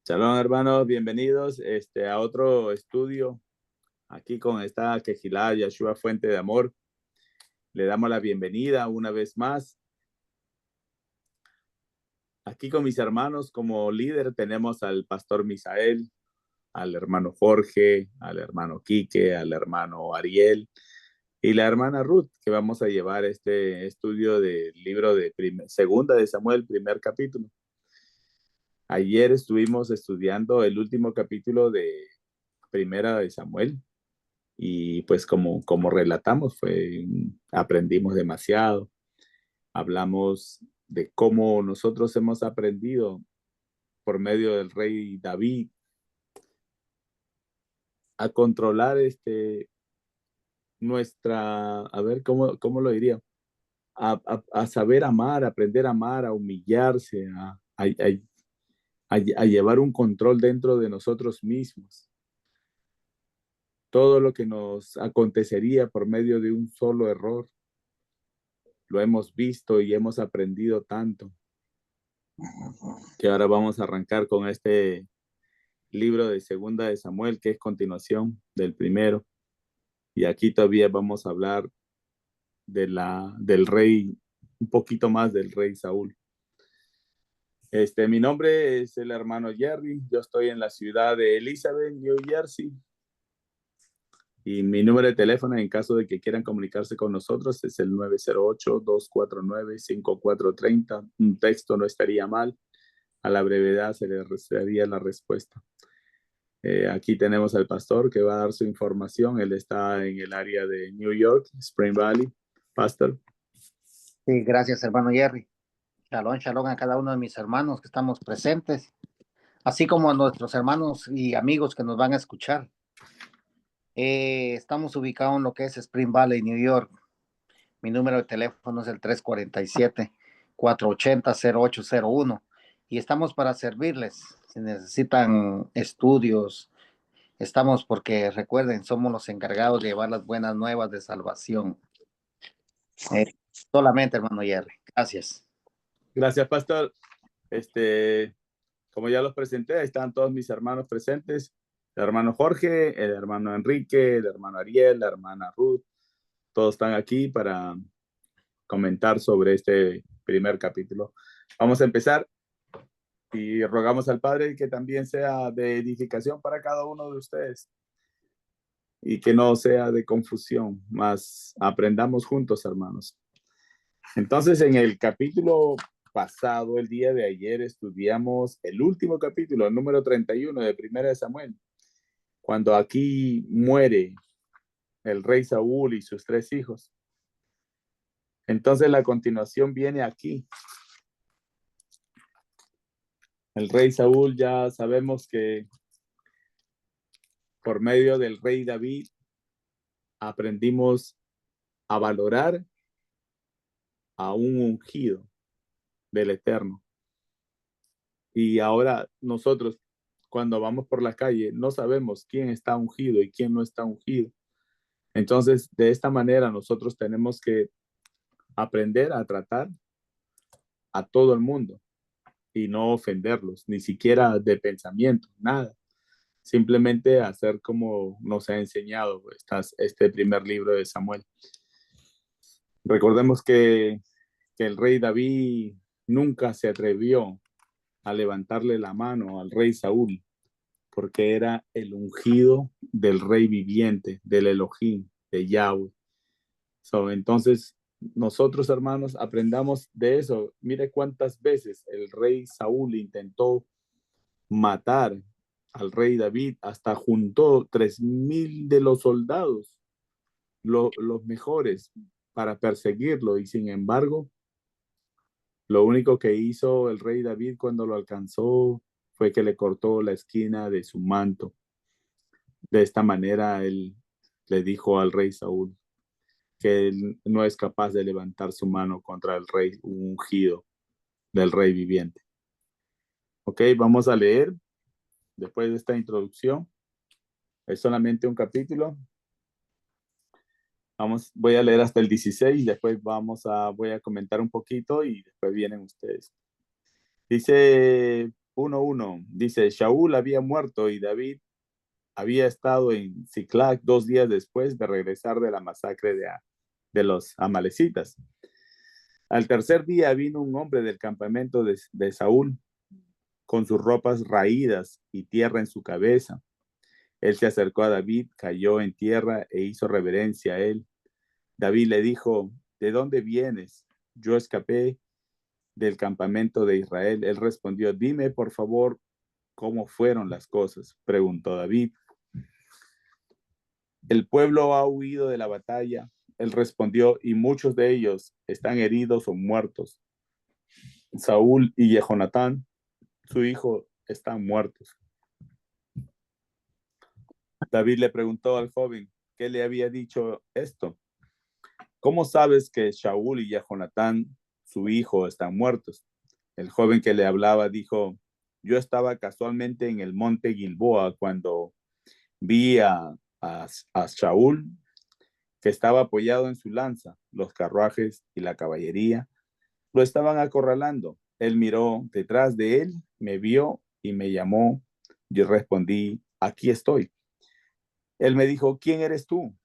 Shalom, hermanos, bienvenidos a otro estudio aquí con esta Quejilá Yeshua Fuente de Amor. Le damos la bienvenida una vez más. Aquí con mis hermanos como líder tenemos al pastor Misael, al hermano Jorge, al hermano Quique, al hermano Ariel y la hermana Ruth, que vamos a llevar este estudio del libro de Segunda de Samuel, primer capítulo. Ayer estuvimos estudiando el último capítulo de Primera de Samuel. Y pues como relatamos, aprendimos demasiado. Hablamos de cómo nosotros hemos aprendido por medio del rey David a controlar a ver, ¿cómo lo diría? A saber amar, a aprender a amar, a humillarse, a llevar un control dentro de nosotros mismos. Todo lo que nos acontecería por medio de un solo error, lo hemos visto y hemos aprendido tanto, que ahora vamos a arrancar con este libro de Segunda de Samuel, que es continuación del primero. Y aquí todavía vamos a hablar del rey, un poquito más del rey Saúl. Mi nombre es el hermano Jerry. Yo estoy en la ciudad de Elizabeth, New Jersey. Y mi número de teléfono, en caso de que quieran comunicarse con nosotros, es el 908-249-5430. Un texto no estaría mal. A la brevedad se le daría la respuesta. Aquí tenemos al pastor que va a dar su información. Él está en el área de New York, Spring Valley. Pastor. Sí, gracias, hermano Jerry. Shalom, shalom a cada uno de mis hermanos que estamos presentes, así como a nuestros hermanos y amigos que nos van a escuchar. Estamos ubicados en lo que es Spring Valley, New York. Mi número de teléfono es el 347-480-0801 y estamos para servirles. Si necesitan estudios, estamos porque recuerden, somos los encargados de llevar las buenas nuevas de salvación. Solamente, hermano Jerry. Gracias. Gracias, pastor. Como ya los presenté, están todos mis hermanos presentes. El hermano Jorge, el hermano Enrique, el hermano Ariel, la hermana Ruth. Todos están aquí para comentar sobre este primer capítulo. Vamos a empezar y rogamos al Padre que también sea de edificación para cada uno de ustedes y que no sea de confusión, más aprendamos juntos, hermanos. Entonces, en el capítulo pasado, el día de ayer, estudiamos el último capítulo, el número 31 de Primera de Samuel, cuando aquí muere el rey Saúl y sus tres hijos. Entonces, la continuación viene aquí. El rey Saúl, ya sabemos que por medio del rey David aprendimos a valorar a un ungido del Eterno. Y ahora nosotros, cuando vamos por la calle, no sabemos quién está ungido y quién no está ungido. Entonces, de esta manera, nosotros tenemos que aprender a tratar a todo el mundo y no ofenderlos, ni siquiera de pensamiento, nada. Simplemente hacer como nos ha enseñado este primer libro de Samuel. Recordemos que el rey David nunca se atrevió a levantarle la mano al rey Saúl, porque era el ungido del rey viviente, del Elohim, de Yahweh. Entonces, nosotros, hermanos, aprendamos de eso. Mire cuántas veces el rey Saúl intentó matar al rey David, hasta juntó 3,000 de los soldados, los mejores, para perseguirlo. Y sin embargo, lo único que hizo el rey David cuando lo alcanzó fue que le cortó la esquina de su manto. De esta manera, él le dijo al rey Saúl que él no es capaz de levantar su mano contra el rey ungido del rey viviente. Ok, vamos a leer después de esta introducción. Es solamente un capítulo. Voy a leer hasta el 16, después voy a comentar un poquito y después vienen ustedes. Dice 1:1 dice, Shaul había muerto y David había estado en Ziklag 2 días después de regresar de la masacre de los amalecitas. Al tercer día vino un hombre del campamento de Saúl con sus ropas raídas y tierra en su cabeza. Él se acercó a David, cayó en tierra e hizo reverencia a él. David le dijo, ¿de dónde vienes? Yo escapé del campamento de Israel. Él respondió, dime por favor cómo fueron las cosas, preguntó David. El pueblo ha huido de la batalla. Él respondió, y muchos de ellos están heridos o muertos. Saúl y Jehonatán, su hijo, están muertos. David le preguntó al joven, ¿qué le había dicho esto? ¿Cómo sabes que Saúl y Jehonatán, su hijo, están muertos? El joven que le hablaba dijo, yo estaba casualmente en el monte Gilboa cuando vi a Saúl, que estaba apoyado en su lanza. Los carruajes y la caballería lo estaban acorralando. Él miró detrás de él, me vio y me llamó. Yo respondí, aquí estoy. Él me dijo, ¿quién eres tú?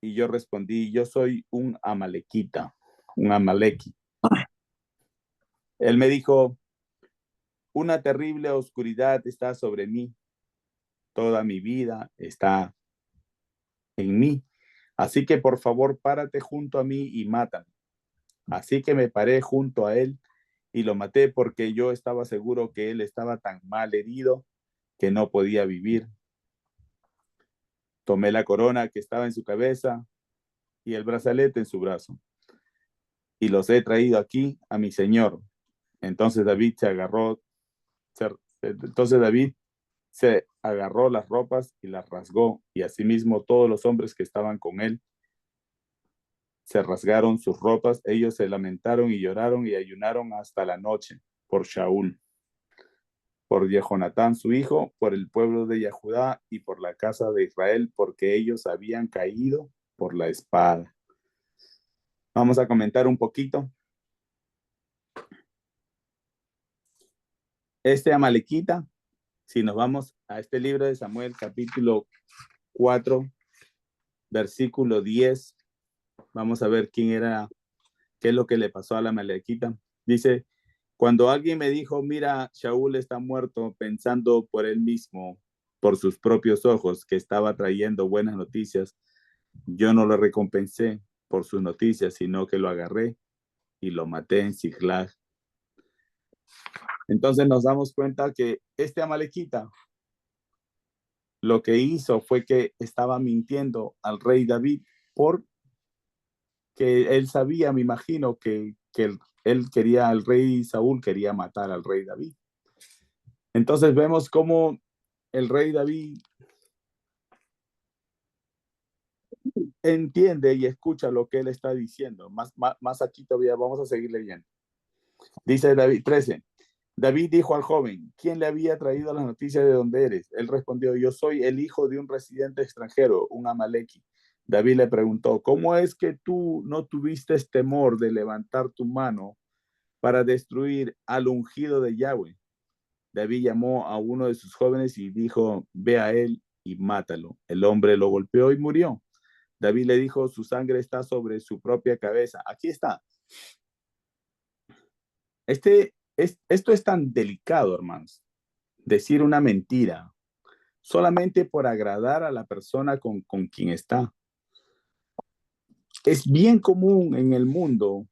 Y yo respondí, yo soy un amalequita, un amalequi. Él me dijo, una terrible oscuridad está sobre mí. Toda mi vida está en mí. Así que por favor, párate junto a mí y mátame. Así que me paré junto a él y lo maté porque yo estaba seguro que él estaba tan mal herido que no podía vivir. Tomé la corona que estaba en su cabeza y el brazalete en su brazo y los he traído aquí a mi señor. Entonces David se agarró las ropas y las rasgó, y asimismo todos los hombres que estaban con él se rasgaron sus ropas. Ellos se lamentaron y lloraron y ayunaron hasta la noche por Shaul, por Jehonatán su hijo, por el pueblo de Judá y por la casa de Israel, porque ellos habían caído por la espada. Vamos a comentar un poquito. Este amalequita, si nos vamos a este libro de Samuel, capítulo 4, versículo 10, vamos a ver quién era, qué es lo que le pasó a la amalequita. Dice, cuando alguien me dijo, mira, Shaul está muerto, pensando por él mismo, por sus propios ojos, que estaba trayendo buenas noticias, yo no lo recompensé por sus noticias, sino que lo agarré y lo maté en Ziklag. Entonces nos damos cuenta que este amalequita lo que hizo fue que estaba mintiendo al rey David porque él sabía, me imagino, que él quería, el rey Saúl quería matar al rey David. Entonces vemos cómo el rey David entiende y escucha lo que él está diciendo. Más aquí todavía vamos a seguir leyendo. Dice David 13. David dijo al joven, ¿quién le había traído las noticias de dónde eres? Él respondió, yo soy el hijo de un residente extranjero, un amalequi. David le preguntó, ¿cómo es que tú no tuviste temor de levantar tu mano para destruir al ungido de Yahweh? David llamó a uno de sus jóvenes y dijo, ve a él y mátalo. El hombre lo golpeó y murió. David le dijo, su sangre está sobre su propia cabeza. Aquí está. Esto es tan delicado, hermanos. Decir una mentira solamente por agradar a la persona con quien está. Es bien común en el mundo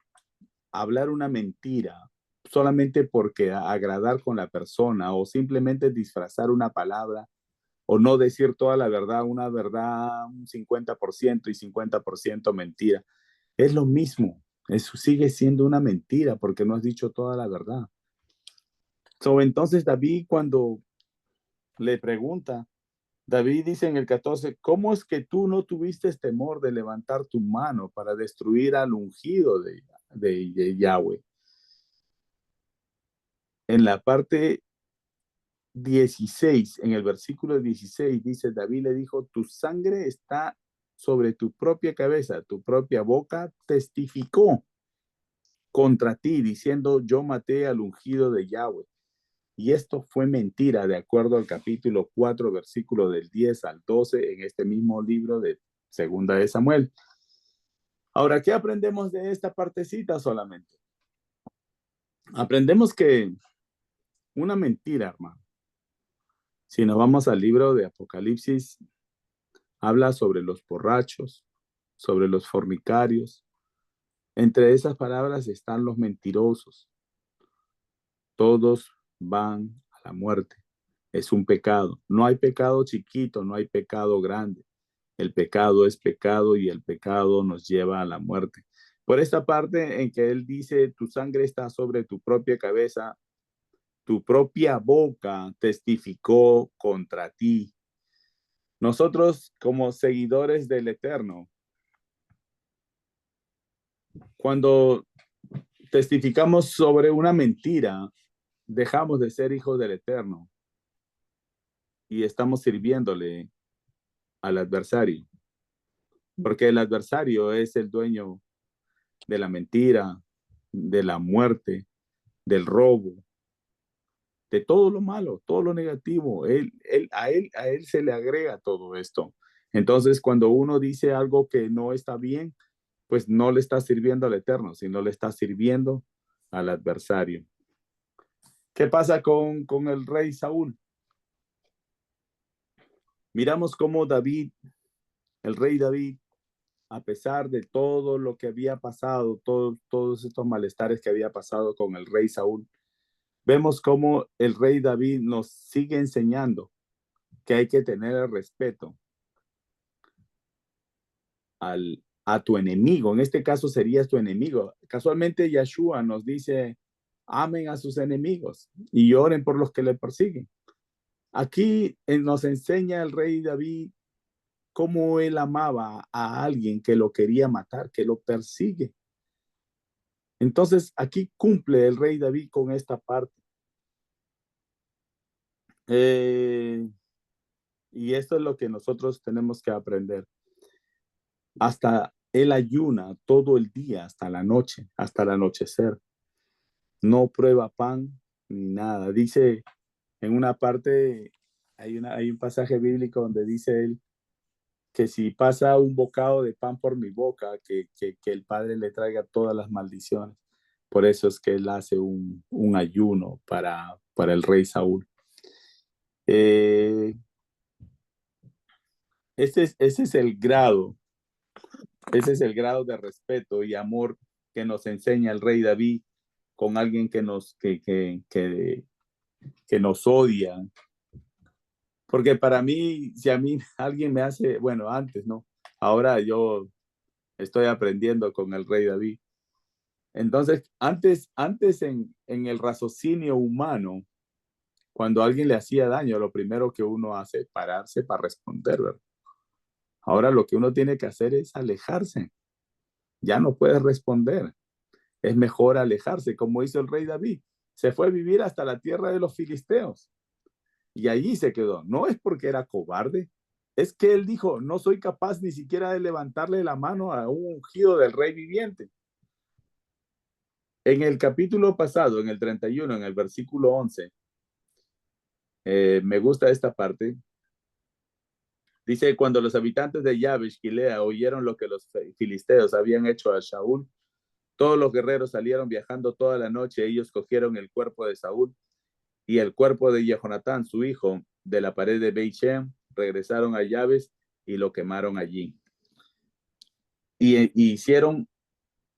hablar una mentira solamente porque agradar con la persona o simplemente disfrazar una palabra o no decir toda la verdad, una verdad un 50% y 50% mentira. Es lo mismo, eso sigue siendo una mentira porque no has dicho toda la verdad. Entonces David cuando le pregunta, David dice en el 14, ¿cómo es que tú no tuviste temor de levantar tu mano para destruir al ungido de Yahweh? En la parte 16, en el versículo 16, dice, David le dijo, tu sangre está sobre tu propia cabeza, tu propia boca testificó contra ti, diciendo, yo maté al ungido de Yahweh. Y esto fue mentira, de acuerdo al capítulo 4, versículo del 10 al 12, en este mismo libro de Segunda de Samuel. Ahora, ¿qué aprendemos de esta partecita solamente? Aprendemos que una mentira, hermano. Si nos vamos al libro de Apocalipsis, habla sobre los borrachos, sobre los fornicarios. Entre esas palabras están los mentirosos. Todos van a la muerte. Es un pecado. No hay pecado chiquito, no hay pecado grande. El pecado es pecado y el pecado nos lleva a la muerte. Por esta parte en que él dice, tu sangre está sobre tu propia cabeza, tu propia boca testificó contra ti. Nosotros como seguidores del Eterno, cuando testificamos sobre una mentira, dejamos de ser hijos del Eterno y estamos sirviéndole al adversario, porque el adversario es el dueño de la mentira, de la muerte, del robo, de todo lo malo, todo lo negativo. A él se le agrega todo esto. Entonces, cuando uno dice algo que no está bien, pues no le está sirviendo al Eterno, sino le está sirviendo al adversario. ¿Qué pasa con el rey Saúl? Miramos cómo David, el rey David, a pesar de todo lo que había pasado, todos estos malestares que había pasado con el rey Saúl, vemos cómo el rey David nos sigue enseñando que hay que tener el respeto a tu enemigo. En este caso sería tu enemigo. Casualmente Yeshua nos dice, amen a sus enemigos y oren por los que le persiguen. Aquí nos enseña el rey David cómo él amaba a alguien que lo quería matar, que lo persigue. Entonces aquí cumple el rey David con esta parte. Y esto es lo que nosotros tenemos que aprender. Hasta él ayuna todo el día, hasta la noche, hasta el anochecer. No prueba pan ni nada. Dice en una parte, hay un pasaje bíblico donde dice él que si pasa un bocado de pan por mi boca, que el Padre le traiga todas las maldiciones. Por eso es que él hace un ayuno para el rey Saúl. Eh, ese es el grado, ese es el grado de respeto y amor que nos enseña el rey David con alguien que nos odia. Porque para mí, si a mí alguien me hace, bueno, antes, ¿no? Ahora yo estoy aprendiendo con el rey David. Entonces, antes en el raciocinio humano, cuando alguien le hacía daño, lo primero que uno hace es pararse para responder, ¿verdad? Ahora lo que uno tiene que hacer es alejarse. Ya no puedes responder. Es mejor alejarse, como hizo el rey David. Se fue a vivir hasta la tierra de los filisteos y allí se quedó. No es porque era cobarde, es que él dijo, no soy capaz ni siquiera de levantarle la mano a un ungido del rey viviente. En el capítulo pasado, en el 31, en el versículo 11, me gusta esta parte. Dice, cuando los habitantes de Yabesh Gilea oyeron lo que los filisteos habían hecho a Saúl, todos los guerreros salieron viajando toda la noche. Ellos cogieron el cuerpo de Saúl y el cuerpo de Jehonatán, su hijo, de la pared de Beit-Shem, regresaron a Yabesh y lo quemaron allí. Y hicieron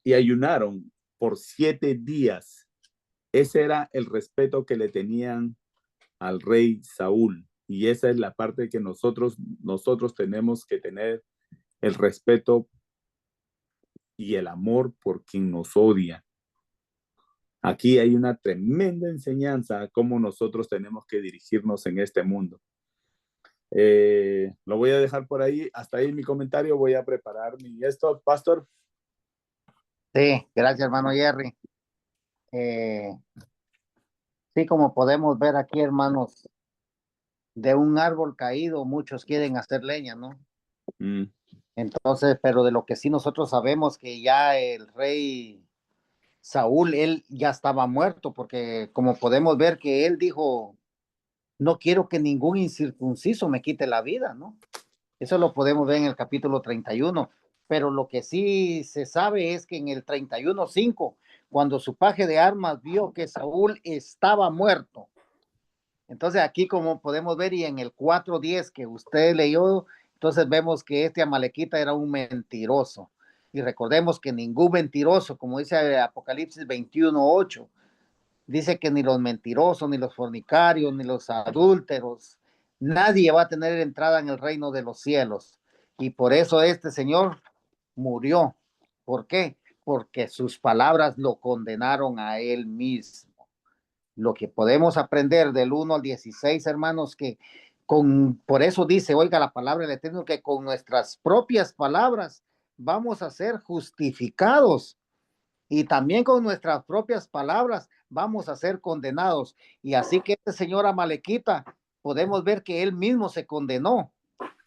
y ayunaron por 7 días. Ese era el respeto que le tenían al rey Saúl. Y esa es la parte que nosotros tenemos que tener, el respeto y el amor por quien nos odia. Aquí hay una tremenda enseñanza a cómo nosotros tenemos que dirigirnos en este mundo. Lo voy a dejar por ahí. Hasta ahí mi comentario. Voy a preparar esto, Pastor. Sí, gracias, hermano Jerry. Eh, sí, como podemos ver aquí, hermanos, de un árbol caído, muchos quieren hacer leña, ¿no? Mm. Entonces, pero de lo que sí nosotros sabemos que ya el rey Saúl, él ya estaba muerto, porque como podemos ver que él dijo, no quiero que ningún incircunciso me quite la vida, ¿no? Eso lo podemos ver en el capítulo 31. Pero lo que sí se sabe es que en el 31:5, cuando su paje de armas vio que Saúl estaba muerto, entonces aquí como podemos ver y en el 4:10 que usted leyó, entonces vemos que este amalequita era un mentiroso. Y recordemos que ningún mentiroso, como dice Apocalipsis 21:8, dice que ni los mentirosos, ni los fornicarios, ni los adúlteros, nadie va a tener entrada en el reino de los cielos. Y por eso este señor murió. ¿Por qué? Porque sus palabras lo condenaron a él mismo. Lo que podemos aprender del 1 al 16, hermanos, que por eso dice, oiga la palabra del Eterno, que con nuestras propias palabras vamos a ser justificados y también con nuestras propias palabras vamos a ser condenados. Y así que este señor Amalequita, podemos ver que él mismo se condenó.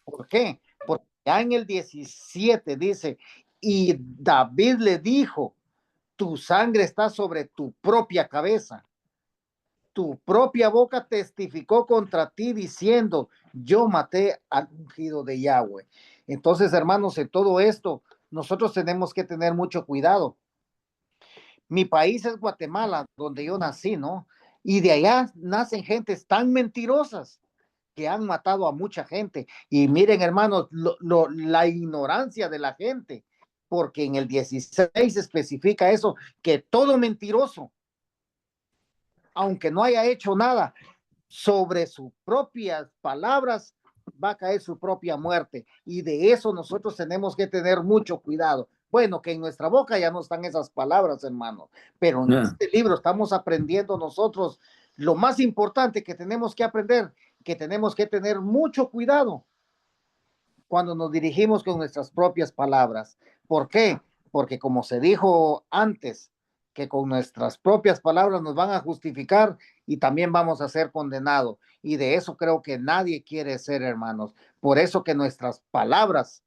¿Por qué? Porque ya en el 17 dice, y David le dijo, tu sangre está sobre tu propia cabeza. Tu propia boca testificó contra ti diciendo, yo maté al ungido de Yahweh. Entonces, hermanos, en todo esto, nosotros tenemos que tener mucho cuidado. Mi país es Guatemala, donde yo nací, ¿no? Y de allá nacen gentes tan mentirosas que han matado a mucha gente. Y miren, hermanos, la ignorancia de la gente, porque en el 16 especifica eso, que todo mentiroso, aunque no haya hecho nada, sobre sus propias palabras va a caer su propia muerte. Y de eso nosotros tenemos que tener mucho cuidado. Bueno, que en nuestra boca ya no están esas palabras, hermano, pero en este libro estamos aprendiendo nosotros lo más importante que tenemos que aprender, que tenemos que tener mucho cuidado cuando nos dirigimos con nuestras propias palabras. ¿Por qué? Porque como se dijo antes, que con nuestras propias palabras nos van a justificar y también vamos a ser condenados. Y de eso creo que nadie quiere ser, hermanos. Por eso que nuestras palabras,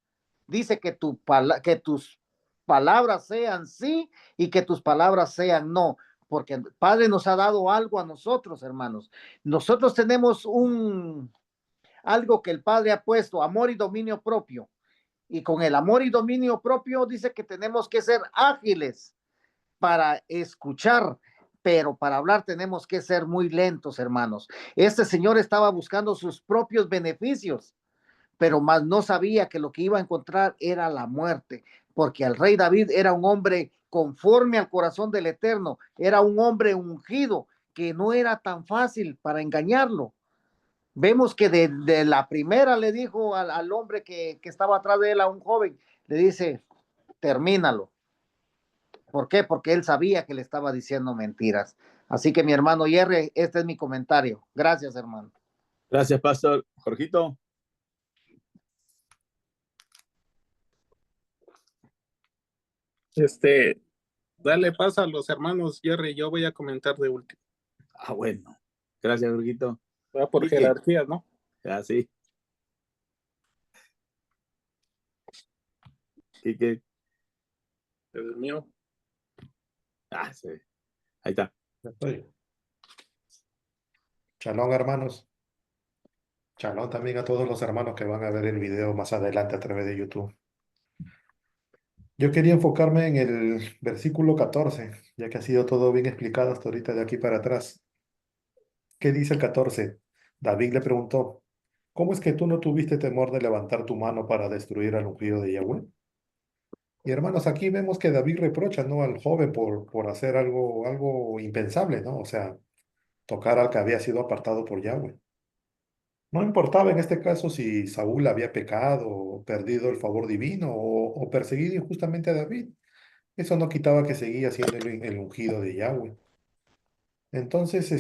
dice que tus palabras sean sí y que tus palabras sean no. Porque el Padre nos ha dado algo a nosotros, hermanos. Nosotros tenemos algo que el Padre ha puesto, amor y dominio propio. Y con el amor y dominio propio dice que tenemos que ser ágiles para escuchar, pero para hablar tenemos que ser muy lentos, hermanos. Este señor estaba buscando sus propios beneficios, pero más no sabía que lo que iba a encontrar era la muerte, porque el rey David era un hombre conforme al corazón del Eterno, era un hombre ungido, que no era tan fácil para engañarlo. Vemos que de la primera le dijo al hombre que estaba atrás de él, a un joven, le dice, termínalo. ¿Por qué? Porque él sabía que le estaba diciendo mentiras. Así que mi hermano Jerry, este es mi comentario. Gracias, hermano. Gracias, Pastor Jorgito. Dale paso a los hermanos Jerry, yo voy a comentar de último. Bueno. Gracias, Jorgito. Va por Quique. jerarquía, ¿no? Sí. Quique. El mío. Sí. Ahí está. Shalom, hermanos. Shalom también a todos los hermanos que van a ver el video más adelante a través de YouTube. Yo quería enfocarme en el versículo 14, ya que ha sido todo bien explicado hasta ahorita de aquí para atrás. ¿Qué dice el 14? David le preguntó, ¿cómo es que tú no tuviste temor de levantar tu mano para destruir al ungido de Yahweh? Y hermanos, aquí vemos que David reprocha, ¿no?, al joven por hacer algo impensable, ¿no? O sea, tocar al que había sido apartado por Yahweh. No importaba en este caso si Saúl había pecado, o perdido el favor divino o perseguido injustamente a David. Eso no quitaba que seguía siendo el ungido de Yahweh. Entonces,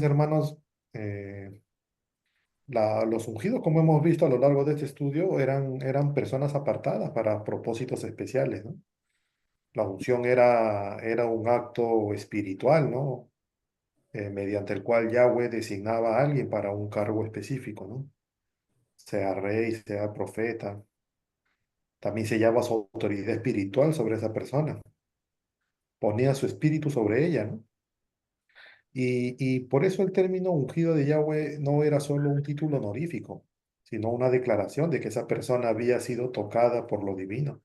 hermanos, eh, los ungidos, como hemos visto a lo largo de este estudio, eran personas apartadas para propósitos especiales, ¿no? La unción era un acto espiritual, ¿no? Mediante el cual Yahweh designaba a alguien para un cargo específico, ¿no? Sea rey, sea profeta. también sellaba su autoridad espiritual sobre esa persona, ponía su espíritu sobre ella, ¿no? Y por eso el término ungido de Yahweh no era solo un título honorífico, sino una declaración de que esa persona había sido tocada por lo divino.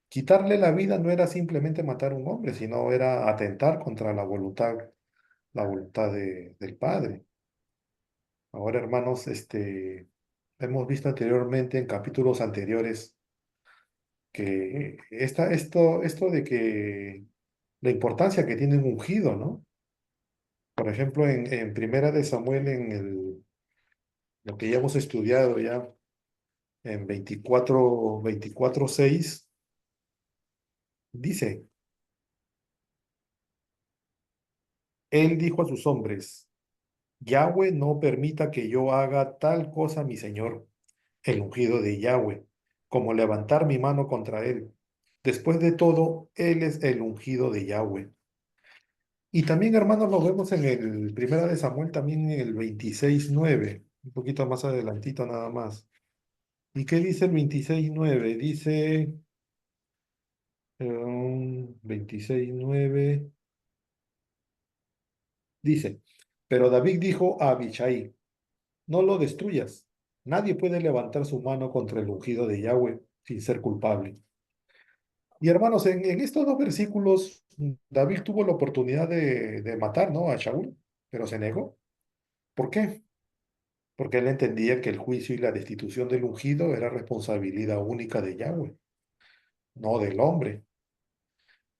Quitarle la vida no era simplemente matar a un hombre, sino era atentar contra la voluntad del Padre. Ahora, hermanos, hemos visto anteriormente en capítulos anteriores que esto de que la importancia que tiene un ungido, ¿no? Por ejemplo, en Primera de Samuel, lo que ya hemos estudiado ya en 24:6, dice, él dijo a sus hombres, Yahweh no permita que yo haga tal cosa, mi señor, el ungido de Yahweh, como levantar mi mano contra él. Después de todo, él es el ungido de Yahweh. Y también, hermanos, lo vemos en el Primera de Samuel, también en el 26:9, un poquito más adelantito nada más. ¿Y qué dice el 26:9? Dice 26:9, dice, pero David dijo a Abishai, no lo destruyas. Nadie puede levantar su mano contra el ungido de Yahweh sin ser culpable. Y hermanos, en estos dos versículos, David tuvo la oportunidad de matar, ¿no? A Shaul, pero se negó. ¿Por qué? Porque él entendía que el juicio y la destitución del ungido era responsabilidad única de Yahweh, no del hombre.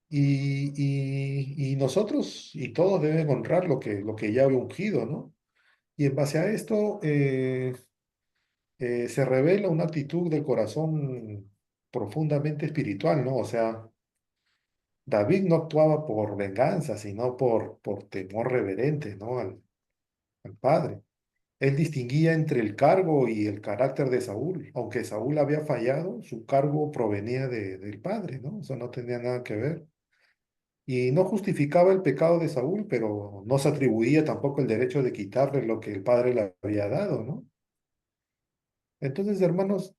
Y nosotros y todos deben honrar lo que Yahweh ha ungido, ¿no? Y en base a esto se revela una actitud del corazón profundamente espiritual, ¿no? O sea, David no actuaba por venganza, sino por temor reverente, ¿no? Al Padre. Él distinguía entre el cargo y el carácter de Saúl. Aunque Saúl había fallado, su cargo provenía del Padre, ¿no? Eso no tenía nada que ver. Y no justificaba el pecado de Saúl, pero no se atribuía tampoco el derecho de quitarle lo que el Padre le había dado, ¿no? Entonces, hermanos,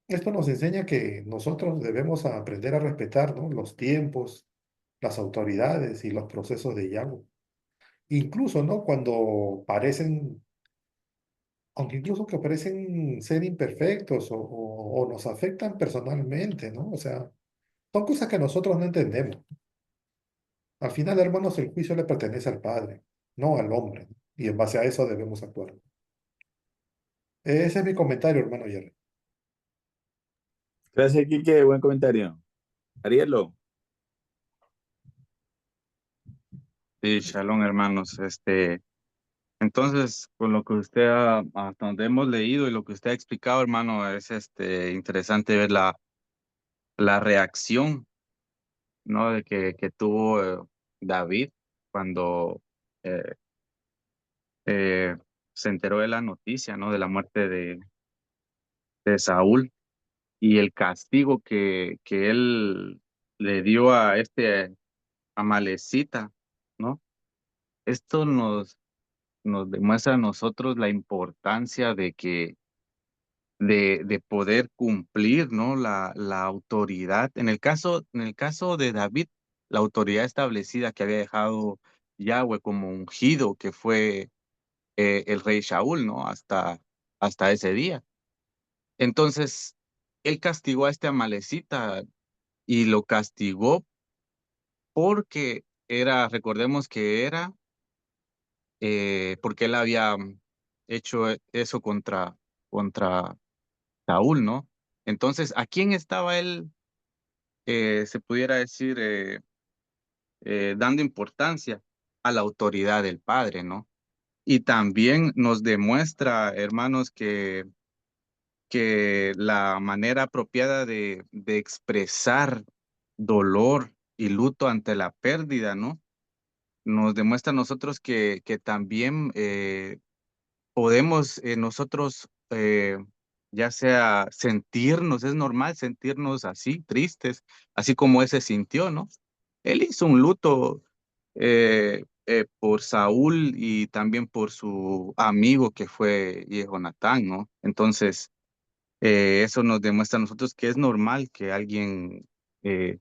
esto nos enseña que nosotros debemos aprender a respetar, ¿no? Los tiempos, las autoridades y los procesos de Yahweh. Incluso, ¿no? Cuando parecen, aunque incluso que parecen ser imperfectos o nos afectan personalmente, ¿no? O sea, son cosas que nosotros no entendemos. Al final, hermanos, el juicio le pertenece al Padre, no al hombre, ¿no? Y en base a eso debemos actuar. Ese es mi comentario, hermano Jerry. Gracias, Quique. Buen comentario. Arielo. Sí, shalom, hermanos. Entonces, con lo que usted hasta donde hemos leído y lo que usted ha explicado, hermano, es interesante ver la reacción, ¿no? Que tuvo David cuando eh, eh, se enteró de la noticia, ¿no? De la muerte de Saúl y el castigo que él le dio a Amalecita, ¿no? Esto nos demuestra a nosotros la importancia de poder cumplir, ¿no? La autoridad. En el caso de David, la autoridad establecida que había dejado Yahweh como ungido, que fue el rey Shaul, ¿no? Hasta ese día. Entonces, él castigó a este amalecita y lo castigó porque recordemos que porque él había hecho eso contra Saúl, ¿no? Entonces, ¿a quién estaba él, se pudiera decir, dando importancia? A la autoridad del Padre, ¿no? Y también nos demuestra, hermanos, que la manera apropiada de expresar dolor y luto ante la pérdida, ¿no? Nos demuestra a nosotros que también podemos nosotros, ya sea sentirnos, es normal sentirnos así, tristes, así como ese sintió, ¿no? Él hizo un luto por Saúl y también por su amigo que fue Jehonatán, ¿no? Entonces, Eso nos demuestra a nosotros que es normal que alguien se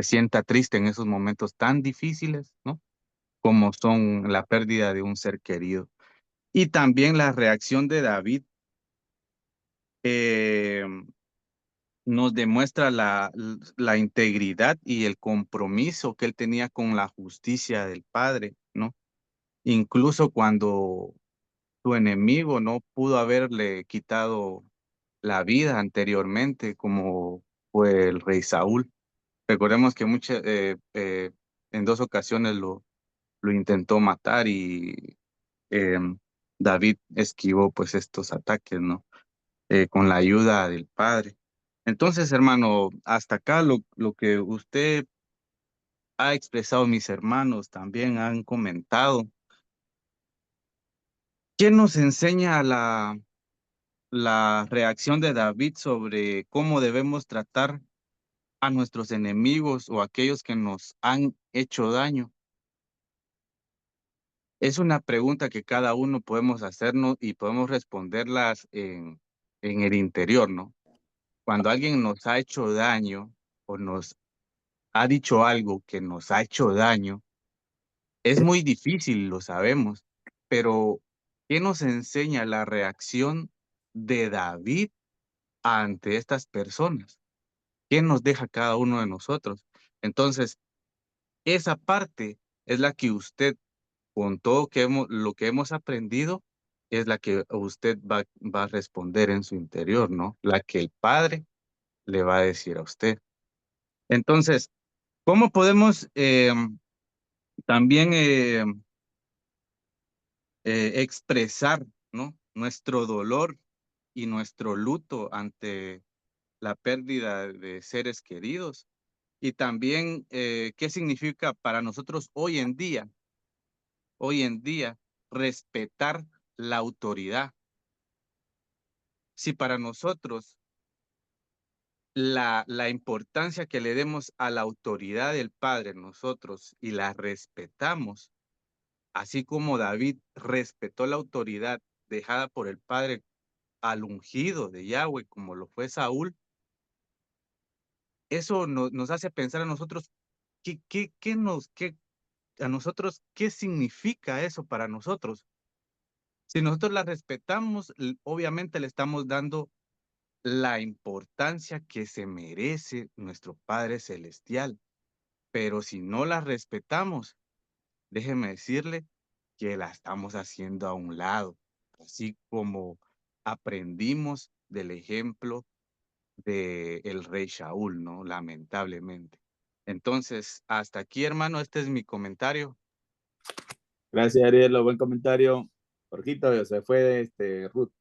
sienta triste en esos momentos tan difíciles, ¿no? Como son la pérdida de un ser querido. Y también la reacción de David eh, nos demuestra la integridad y el compromiso que él tenía con la justicia del Padre, ¿no? Incluso cuando su enemigo no pudo haberle quitado la vida anteriormente, como fue el rey Saúl. Recordemos que en 2 ocasiones lo intentó matar y David esquivó pues estos ataques, ¿no? Con la ayuda del Padre. Entonces, hermano, hasta acá lo que usted ha expresado, mis hermanos también han comentado. ¿Qué nos enseña la reacción de David sobre cómo debemos tratar a nuestros enemigos o aquellos que nos han hecho daño? Es una pregunta que cada uno podemos hacernos y podemos responderlas en el interior, ¿no? Cuando alguien nos ha hecho daño o nos ha dicho algo que nos ha hecho daño, es muy difícil, lo sabemos, pero ¿qué nos enseña la reacción de David ante estas personas? ¿Qué nos deja cada uno de nosotros? Entonces, esa parte es la que usted, con todo lo que hemos aprendido, es la que usted va a responder en su interior, ¿no? La que el Padre le va a decir a usted. Entonces, ¿cómo podemos también expresar, ¿no? Nuestro dolor y nuestro luto ante la pérdida de seres queridos? Y también, ¿qué significa para nosotros hoy en día, respetar la autoridad? Si para nosotros la importancia que le demos a la autoridad del Padre nosotros y la respetamos, así como David respetó la autoridad dejada por el Padre al ungido de Yahweh, como lo fue Saúl, eso nos hace pensar a nosotros, a nosotros, ¿qué significa eso para nosotros? Si nosotros la respetamos, obviamente le estamos dando la importancia que se merece nuestro Padre Celestial. Pero si no la respetamos, déjeme decirle que la estamos haciendo a un lado, así como aprendimos del ejemplo del rey Shaul, ¿no? Lamentablemente. Entonces, hasta aquí, hermano, este es mi comentario. Gracias, Ariel, buen comentario. Jorgito, se fue Ruth.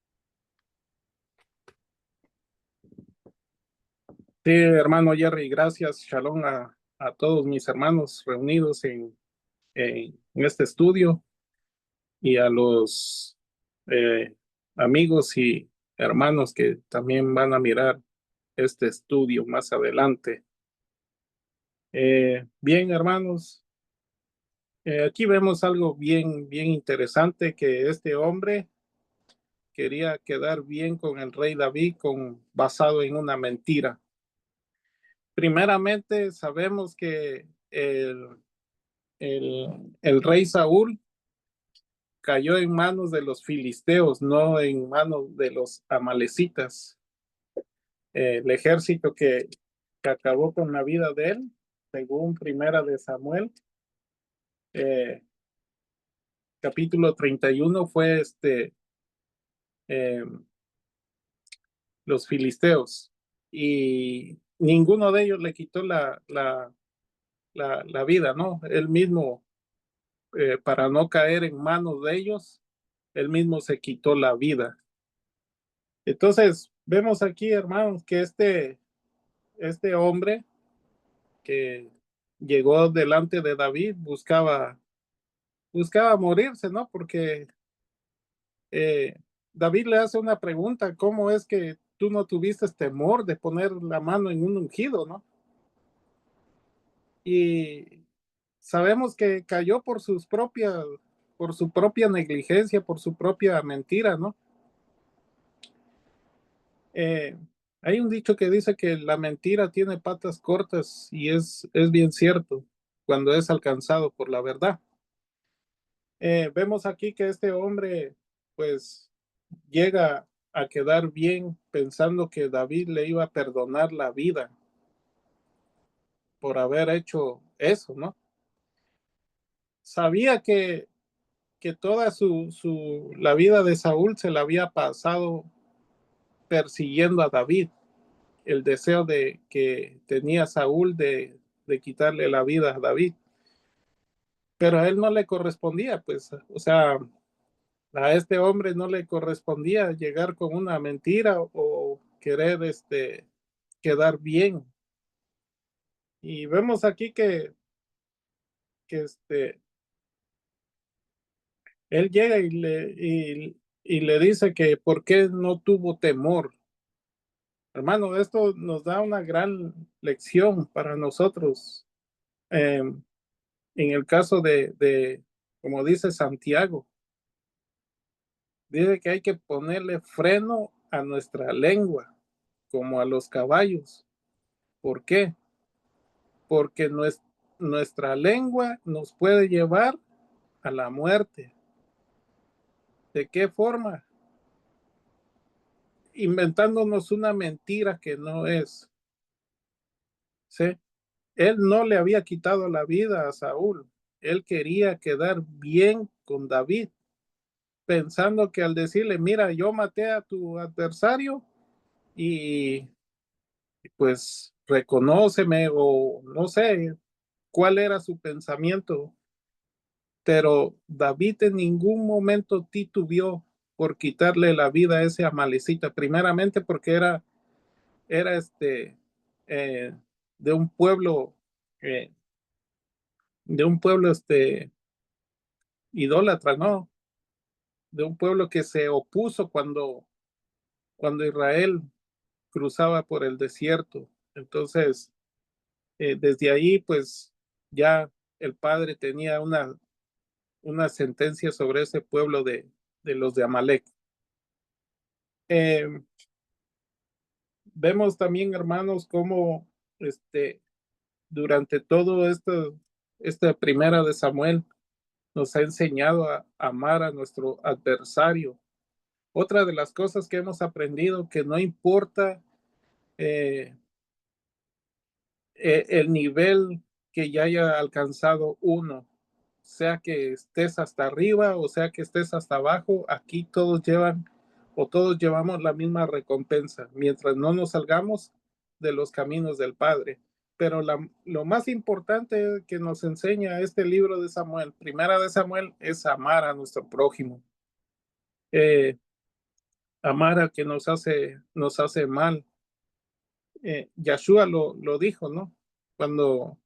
Sí, hermano Jerry, gracias. Shalom a todos mis hermanos reunidos en este estudio y a los amigos y hermanos que también van a mirar este estudio más adelante. Bien, hermanos, aquí vemos algo bien interesante, que este hombre quería quedar bien con el rey David basado en una mentira. Primeramente, sabemos que el rey Saúl cayó en manos de los filisteos, no en manos de los amalecitas. El ejército que acabó con la vida de él, según Primera de Samuel, capítulo 31, fue eh, los filisteos. Y ninguno de ellos le quitó la vida, ¿no? Él mismo, para no caer en manos de ellos, él mismo se quitó la vida. Entonces, vemos aquí, hermanos, que este hombre que llegó delante de David buscaba morirse, ¿no? Porque David le hace una pregunta: ¿cómo es que tú no tuviste temor de poner la mano en un ungido, ¿no? Y sabemos que cayó por su propia negligencia, por su propia mentira, ¿no? Hay un dicho que dice que la mentira tiene patas cortas y es bien cierto cuando es alcanzado por la verdad. Vemos aquí que este hombre pues llega a quedar bien pensando que David le iba a perdonar la vida por haber hecho eso, ¿no? Sabía que toda la vida de Saúl se la había pasado persiguiendo a David, el deseo de que tenía Saúl de quitarle la vida a David, pero a él no le correspondía, pues, o sea, a este hombre no le correspondía llegar con una mentira o querer quedar bien. Y vemos aquí que él llega y le dice que por qué no tuvo temor. Hermano, esto nos da una gran lección para nosotros. En el caso como dice Santiago, dice que hay que ponerle freno a nuestra lengua, como a los caballos. ¿Por qué? Porque nuestra lengua nos puede llevar a la muerte. ¿De qué forma? Inventándonos una mentira que no es. ¿Sí? Él no le había quitado la vida a Saúl. Él quería quedar bien con David, pensando que al decirle, mira, yo maté a tu adversario y pues reconóceme o no sé cuál era su pensamiento, pero David en ningún momento titubeó por quitarle la vida a ese amalecita, primeramente porque era eh, de un pueblo, eh, idólatra, ¿no? De un pueblo que se opuso cuando Israel cruzaba por el desierto. Entonces, desde ahí, pues ya el padre tenía una sentencia sobre ese pueblo de los de Amalek. Eh, Vemos también, hermanos, cómo durante todo esta primera de Samuel nos ha enseñado a amar a nuestro adversario. Otra de las cosas que hemos aprendido, que no importa eh, el nivel que ya haya alcanzado uno, sea que estés hasta arriba o sea que estés hasta abajo, aquí todos llevan o todos llevamos la misma recompensa, mientras no nos salgamos de los caminos del Padre. Pero lo más importante que nos enseña este libro de Samuel, primera de Samuel, es amar a nuestro prójimo. Amar a que nos hace mal. Yeshua lo dijo, ¿no? Cuando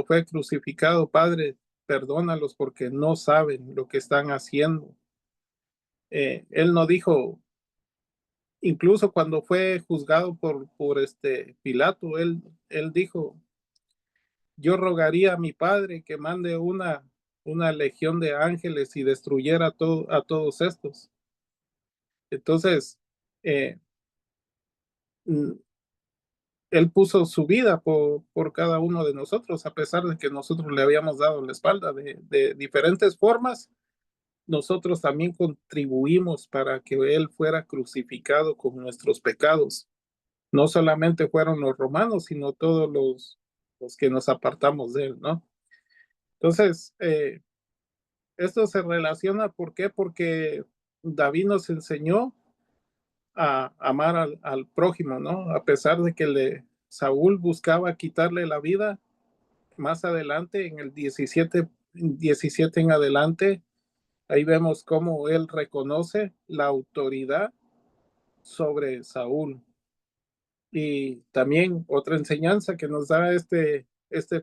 fue crucificado, Padre, perdónalos porque no saben lo que están haciendo. Él no dijo, incluso cuando fue juzgado por Pilato, él dijo, yo rogaría a mi Padre que mande una legión de ángeles y destruyera a todos estos. Entonces, eh, él puso su vida por cada uno de nosotros, a pesar de que nosotros le habíamos dado la espalda de diferentes formas. Nosotros también contribuimos para que Él fuera crucificado con nuestros pecados. No solamente fueron los romanos, sino todos los que nos apartamos de Él, ¿no? Entonces, esto se relaciona, ¿por qué? Porque David nos enseñó a amar al prójimo, ¿no? A pesar de que Saúl buscaba quitarle la vida, más adelante, en el 17 en adelante, ahí vemos cómo él reconoce la autoridad sobre Saúl. Y también otra enseñanza que nos da este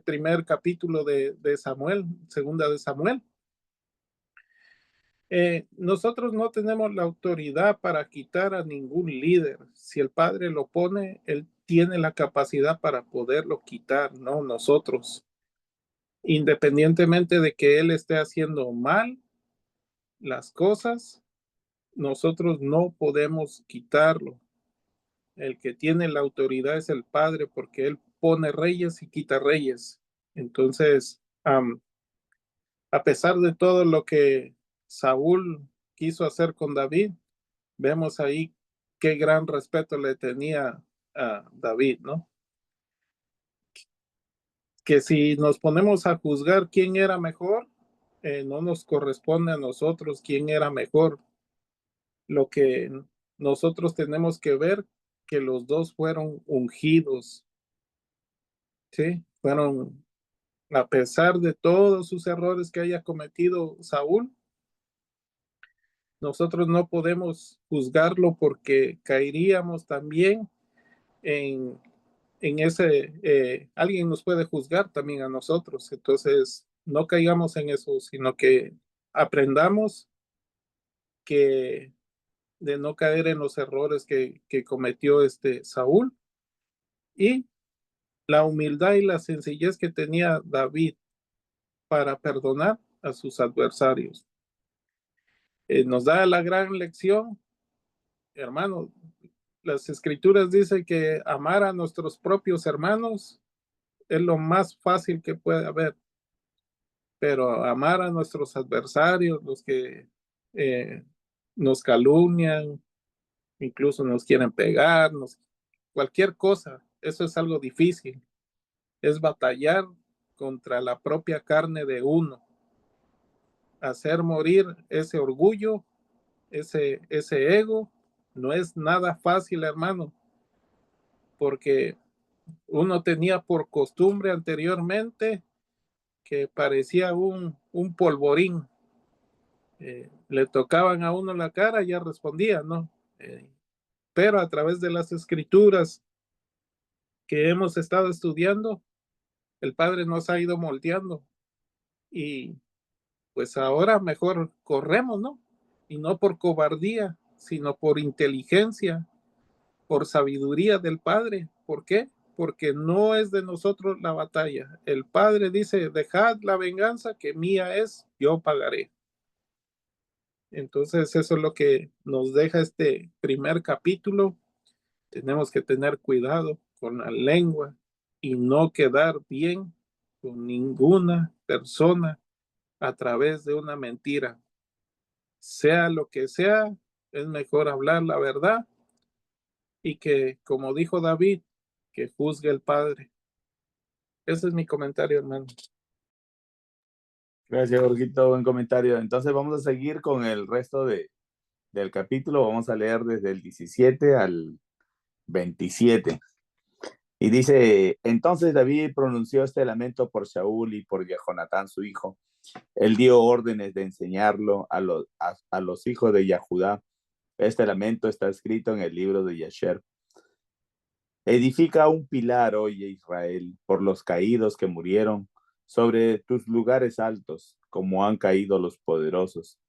primer capítulo de Samuel, segunda de Samuel. Nosotros no tenemos la autoridad para quitar a ningún líder. Si el Padre lo pone, él tiene la capacidad para poderlo quitar, no nosotros. Independientemente de que él esté haciendo mal las cosas, nosotros no podemos quitarlo. el que tiene la autoridad es el Padre, porque Él pone reyes y quita reyes. Entonces, a pesar de todo lo que Saúl quiso hacer con David, vemos ahí qué gran respeto le tenía a David, ¿no? Que si nos ponemos a juzgar quién era mejor, no nos corresponde a nosotros quién era mejor. Lo que nosotros tenemos que ver, que los dos fueron ungidos, ¿sí? Fueron, a pesar de todos sus errores que haya cometido Saúl, nosotros no podemos juzgarlo porque caeríamos también en, alguien nos puede juzgar también a nosotros. Entonces, no caigamos en eso, sino que aprendamos que de no caer en los errores que cometió Saúl, y la humildad y la sencillez que tenía David para perdonar a sus adversarios. Nos da la gran lección, hermano. Las escrituras dicen que amar a nuestros propios hermanos es lo más fácil que puede haber, pero amar a nuestros adversarios, los que nos calumnian, incluso nos quieren pegar, cualquier cosa, eso es algo difícil. Es batallar contra la propia carne de uno, hacer morir ese orgullo, ese ego. No es nada fácil, hermano, porque uno tenía por costumbre anteriormente que parecía un polvorín. Le tocaban a uno la cara y ya respondía, ¿no? Pero a través de las escrituras que hemos estado estudiando, el Padre nos ha ido moldeando, y pues ahora mejor corremos, ¿no? Y no por cobardía, sino por inteligencia, por sabiduría del Padre. ¿Por qué? Porque no es de nosotros la batalla. El Padre dice, dejad la venganza, que mía es, yo pagaré. Entonces eso es lo que nos deja este primer capítulo. Tenemos que tener cuidado con la lengua y no quedar bien con ninguna persona a través de una mentira. Sea lo que sea, es mejor hablar la verdad, y que, como dijo David, que juzgue el Padre. Ese es mi comentario, hermano. Gracias, Jorgito, buen comentario. Entonces vamos a seguir con el resto del capítulo. Vamos a leer desde el 17 al 27. Y dice, entonces David pronunció este lamento por Saúl y por Jonatán, su hijo. Él dio órdenes de enseñarlo a los hijos de Yahudá. Este lamento está escrito en el libro de Yasher. Edifica un pilar, oye Israel, por los caídos que murieron sobre tus lugares altos, como han caído los poderosos.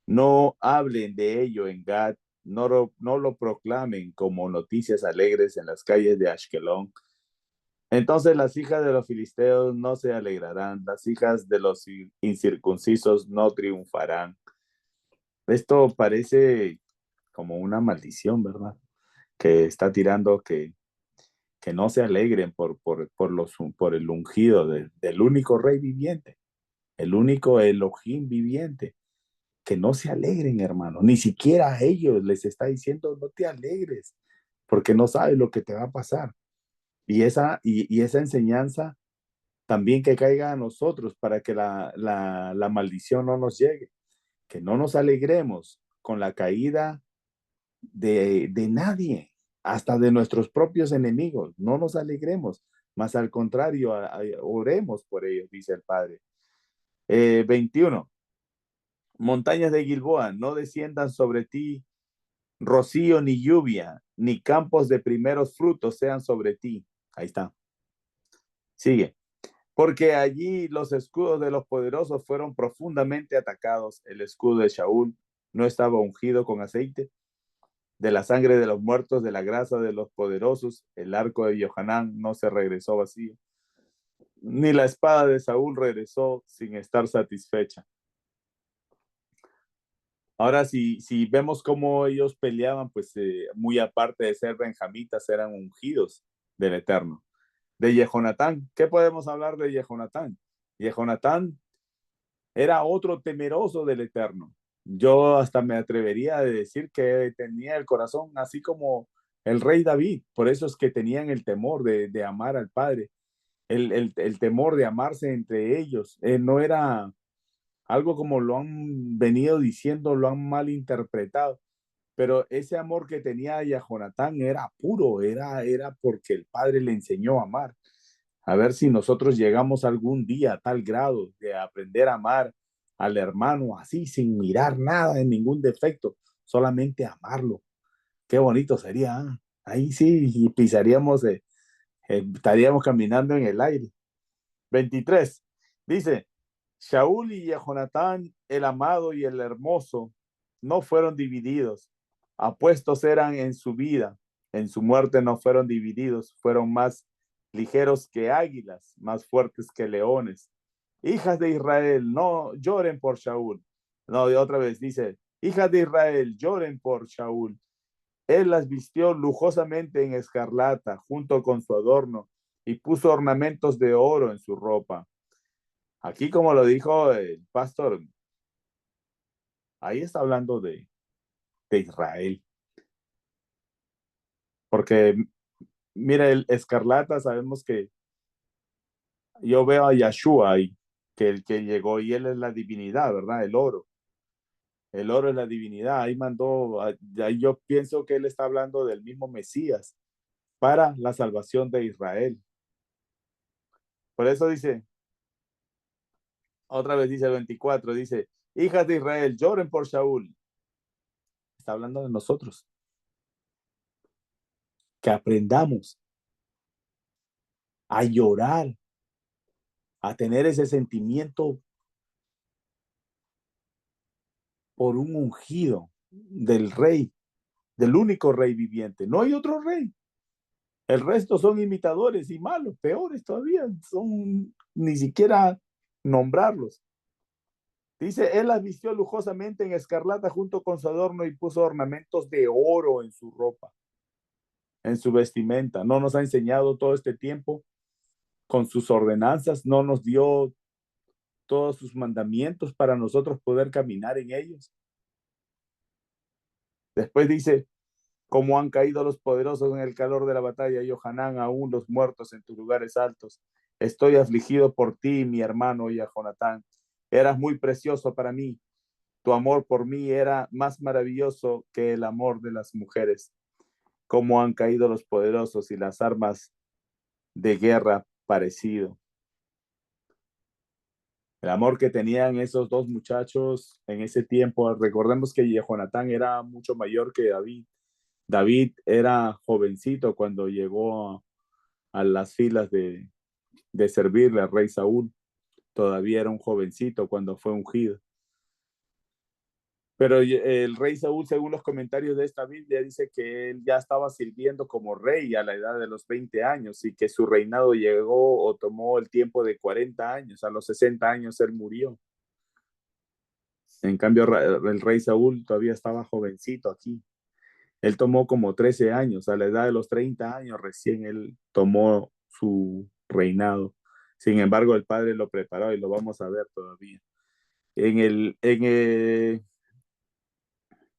No hablen de ello en Gad, no lo proclamen como noticias alegres en las calles de Ashkelón. Entonces las hijas de los filisteos no se alegrarán, las hijas de los incircuncisos no triunfarán. Esto parece como una maldición, ¿verdad? Que está tirando que no se alegren por el ungido del único rey viviente, el único Elohim viviente. Que no se alegren, hermano. Ni siquiera a ellos les está diciendo, no te alegres, porque no sabes lo que te va a pasar. Y esa enseñanza también que caiga a nosotros para que la maldición no nos llegue. Que no nos alegremos con la caída de nadie, hasta de nuestros propios enemigos. No nos alegremos, más al contrario, oremos por ellos, dice el Padre. 21. Montañas de Gilboa, no desciendan sobre ti rocío ni lluvia, ni campos de primeros frutos sean sobre ti. Ahí está. Sigue. Porque allí los escudos de los poderosos fueron profundamente atacados. El escudo de Shaul no estaba ungido con aceite. De la sangre de los muertos, de la grasa de los poderosos, el arco de Johanán no se regresó vacío. Ni la espada de Saúl regresó sin estar satisfecha. Ahora, si vemos cómo ellos peleaban, pues muy aparte de ser benjamitas, eran ungidos del Eterno. De Jehonatán, ¿qué podemos hablar de Jehonatán? Jehonatán era otro temeroso del Eterno. Yo hasta me atrevería a decir que tenía el corazón así como el rey David. Por eso es que tenían el temor de amar al Padre, el temor de amarse entre ellos. No era algo como lo han venido diciendo, lo han malinterpretado, pero ese amor que tenía Jonatán era puro, era porque el Padre le enseñó a amar. A ver si nosotros llegamos algún día a tal grado de aprender a amar al hermano así, sin mirar nada, en ningún defecto, solamente amarlo. Qué bonito sería, ¿eh? Ahí sí, y pisaríamos, estaríamos caminando en el aire. 23. Dice, Shaul y Jonatán, el amado y el hermoso, no fueron divididos. Apuestos eran en su vida. En su muerte no fueron divididos. Fueron más ligeros que águilas, más fuertes que leones. Hijas de Israel, no lloren por Shaul. No, de otra vez dice, hijas de Israel, lloren por Shaul. Él las vistió lujosamente en escarlata, junto con su adorno, y puso ornamentos de oro en su ropa. Aquí, como lo dijo el pastor, ahí está hablando de Israel. Porque, mira, el escarlata, sabemos que yo veo a Yahshua ahí, que el que llegó y él es la divinidad, ¿verdad? El oro. El oro es la divinidad. Ahí mandó, ahí yo pienso que él está hablando del mismo Mesías para la salvación de Israel. Por eso dice, otra vez dice el 24, dice, hijas de Israel, lloren por Shaul. Está hablando de nosotros. Que aprendamos a llorar, a tener ese sentimiento por un ungido del rey, del único rey viviente. No hay otro rey. El resto son imitadores y malos, peores todavía, son ni siquiera nombrarlos. Dice, él las vistió lujosamente en escarlata junto con su adorno y puso ornamentos de oro en su ropa, en su vestimenta. No nos ha enseñado todo este tiempo con sus ordenanzas, no nos dio todos sus mandamientos para nosotros poder caminar en ellos. Después dice, como han caído los poderosos en el calor de la batalla, y Johanán, aún los muertos en tus lugares altos. Estoy afligido por ti, mi hermano Jonatán. Eras muy precioso para mí. Tu amor por mí era más maravilloso que el amor de las mujeres. Como han caído los poderosos y las armas de guerra parecido. El amor que tenían esos dos muchachos en ese tiempo. Recordemos que Jonatán era mucho mayor que David. David era jovencito cuando llegó a las filas de servirle al rey Saúl. Todavía era un jovencito cuando fue ungido. Pero el rey Saúl, según los comentarios de esta Biblia, dice que él ya estaba sirviendo como rey a la edad de los 20 años y que su reinado llegó o tomó el tiempo de 40 años. A los 60 años él murió. En cambio, el rey Saúl todavía estaba jovencito aquí. Él tomó como 13 años, a la edad de los 30 años recién él tomó su reinado. Sin embargo, el Padre lo preparó y lo vamos a ver todavía.